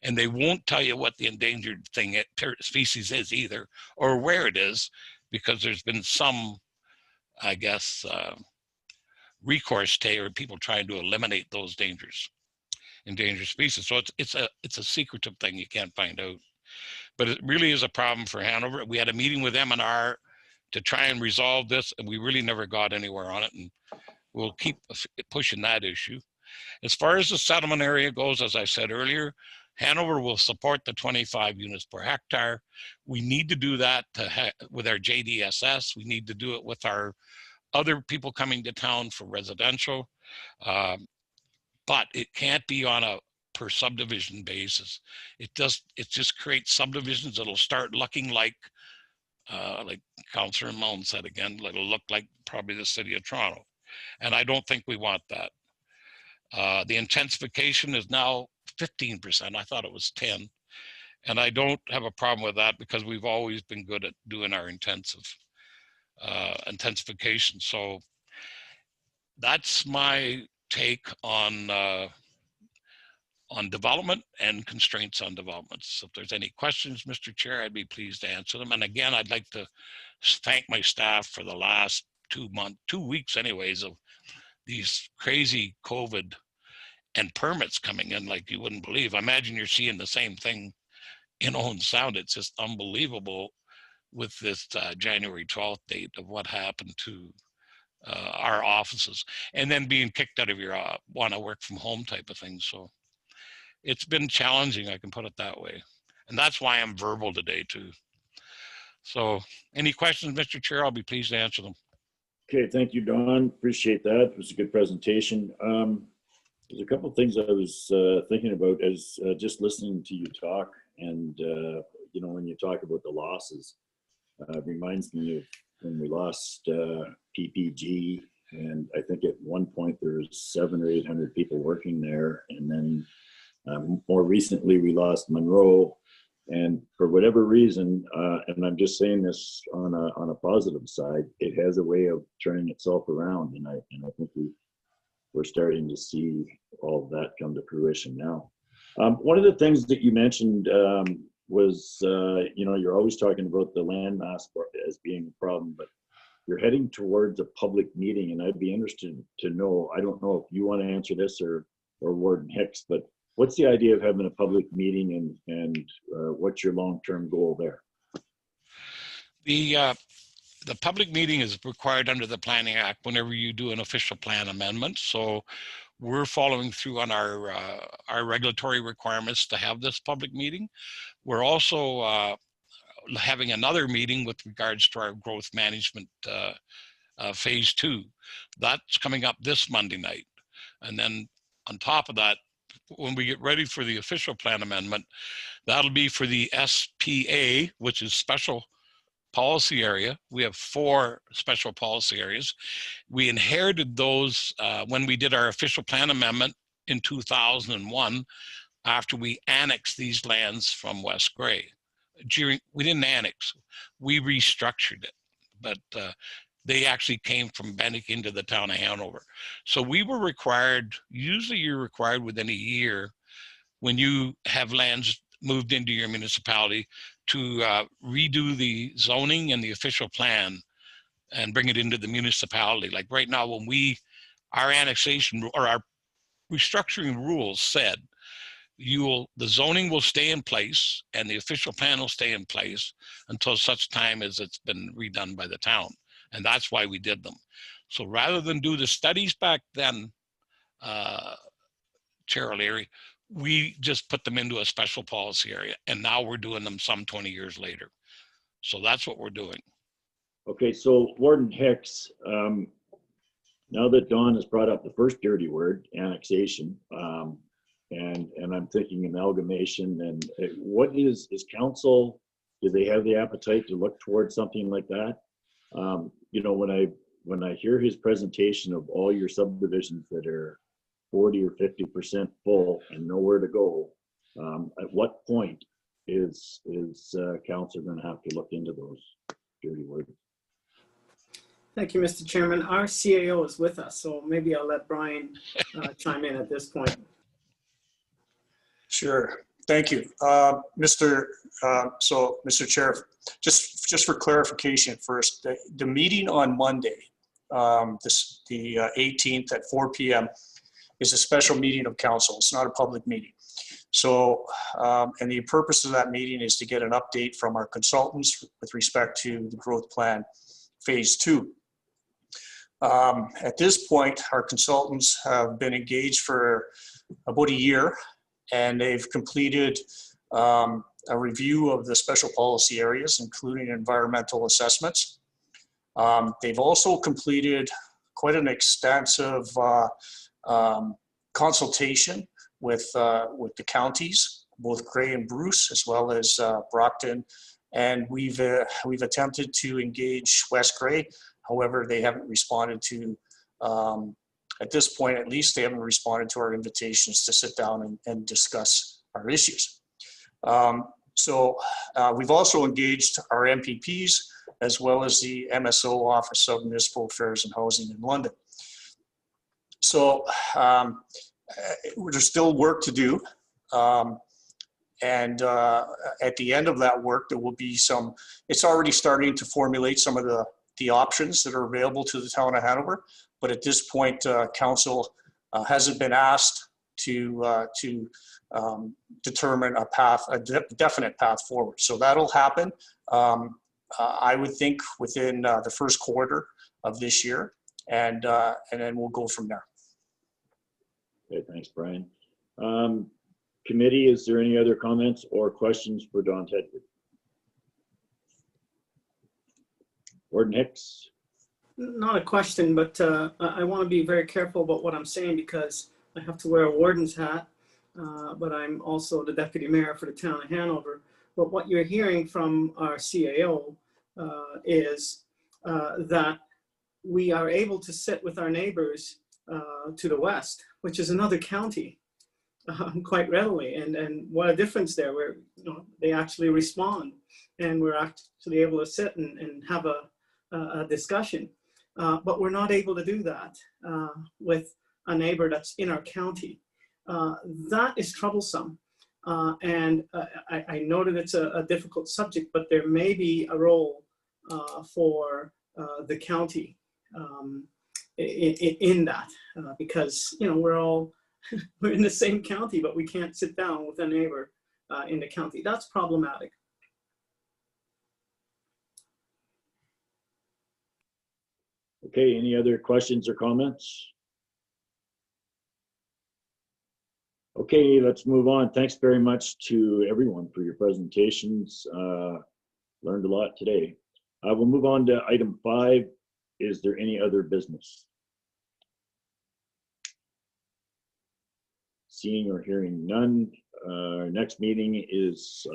And they won't tell you what the endangered species is either, or where it is, because there's been some, I guess, recourse to, or people trying to eliminate those endangered species. So it's a secretive thing you can't find out. But it really is a problem for Hanover. We had a meeting with M&R to try and resolve this, and we really never got anywhere on it, and we'll keep pushing that issue. As far as the settlement area goes, as I said earlier, Hanover will support the 25 units per hectare. We need to do that with our JDSS. We need to do it with our other people coming to town for residential, but it can't be on a per subdivision basis. It just creates subdivisions that'll start looking like Councillor Mullen said again, it'll look like probably the city of Toronto. And I don't think we want that. The intensification is now 15%. I thought it was 10. And I don't have a problem with that, because we've always been good at doing our intensification. So that's my take on development and constraints on developments. So if there's any questions, Mr. Chair, I'd be pleased to answer them. And again, I'd like to thank my staff for the last 2 weeks anyways, of these crazy COVID and permits coming in like you wouldn't believe. I imagine you're seeing the same thing in Owen Sound. It's just unbelievable with this January 12th date of what happened to our offices, and then being kicked out of your want to work from home type of thing. So it's been challenging, I can put it that way. And that's why I'm verbal today too. So any questions, Mr. Chair, I'll be pleased to answer them. Okay, thank you, Don. Appreciate that. It was a good presentation. There's a couple of things I was thinking about as just listening to you talk, and you know, when you talk about the losses, it reminds me of when we lost PPG, and I think at one point there was 700 or 800 people working there, and then more recently we lost Monroe, and for whatever reason, and I'm just saying this on a positive side, it has a way of turning itself around, and I think we're starting to see all of that come to fruition now. One of the things that you mentioned was, you know, you're always talking about the land mass as being a problem, but you're heading towards a public meeting, and I'd be interested to know, I don't know if you want to answer this or Warden Hicks, but what's the idea of having a public meeting, and what's your long-term goal there? The public meeting is required under the Planning Act whenever you do an official plan amendment. So we're following through on our regulatory requirements to have this public meeting. We're also having another meeting with regards to our growth management phase 2. That's coming up this Monday night. And then on top of that, when we get ready for the official plan amendment, that'll be for the SPA, which is special policy area. We have 4 special policy areas. We inherited those when we did our official plan amendment in 2001, after we annexed these lands from West Grey. We didn't annex, we restructured it, but they actually came from Bennick into the town of Hanover. So we were required, usually you're required within a year when you have lands moved into your municipality to redo the zoning and the official plan and bring it into the municipality. Like right now, when our annexation or our restructuring rules said, the zoning will stay in place and the official plan will stay in place until such time as it's been redone by the town. And that's why we did them. So rather than do the studies back then, Chair O'Leary, we just put them into a special policy area, and now we're doing them some 20 years later. So that's what we're doing. Okay, so Warden Hicks, now that Don has brought up the first dirty word, annexation, and I'm thinking amalgamation, and what is council, do they have the appetite to look towards something like that? You know, when I hear his presentation of all your subdivisions that are 40 or 50% full and nowhere to go, at what point is council going to have to look into those dirty words? Thank you, Mr. Chairman. Our CAO is with us, so maybe I'll let Brian chime in at this point. Sure. Thank you. Mr. Chair, just for clarification first, the meeting on Monday, the 18th at 4 p.m. is a special meeting of council. It's not a public meeting. So, and the purpose of that meeting is to get an update from our consultants with respect to the growth plan phase 2. At this point, our consultants have been engaged for about a year, and they've completed a review of the special policy areas, including environmental assessments. They've also completed quite an extensive consultation with the counties, both Grey and Bruce, as well as Brockton, and we've attempted to engage West Grey. However, they haven't responded to, at this point at least, they haven't responded to our invitations to sit down and discuss our issues. So we've also engaged our MPPs as well as the MSO Office of Municipal Affairs and Housing in London. So there's still work to do. And at the end of that work, there will be some, it's already starting to formulate some of the options that are available to the town of Hanover. But at this point, council hasn't been asked to determine a definite path forward. So that'll happen, I would think, within the first quarter of this year, and then we'll go from there. Okay, thanks, Brian. Committee, is there any other comments or questions for Don Tedford? Warden Hicks? Not a question, but I want to be very careful about what I'm saying because I have to wear a warden's hat, but I'm also the deputy mayor for the town of Hanover. But what you're hearing from our CAO is that we are able to sit with our neighbors to the west, which is another county, quite readily. And what a difference there, where they actually respond and we're actually able to sit and have a discussion. But we're not able to do that with a neighbor that's in our county. That is troublesome. And I know that it's a difficult subject, but there may be a role for the county in that, because we're in the same county, but we can't sit down with a neighbor in the county. That's problematic. Okay, any other questions or comments? Okay, let's move on. Thanks very much to everyone for your presentations. Learned a lot today. We'll move on to item 5. Is there any other business? Seeing or hearing none. Our next meeting is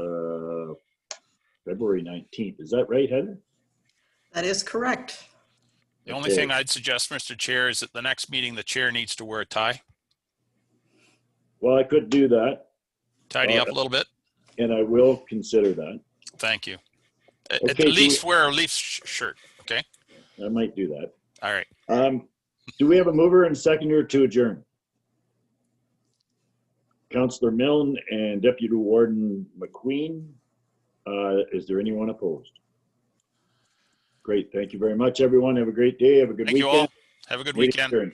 February 19th. Is that right, Heather? That is correct. The only thing I'd suggest, Mr. Chair, is that the next meeting, the chair needs to wear a tie. Well, I could do that. Tidy up a little bit. And I will consider that. Thank you. Okay, At least wear a Leafs shirt, okay? I might do that. All right. Do we have a mover and seconder to adjourn? Councillor Milne and Deputy Warden McQueen. Is there anyone opposed? Great. Thank you very much, everyone. Have a great day. Have a good weekend. Thank you all. Have a good weekend. Adjourned.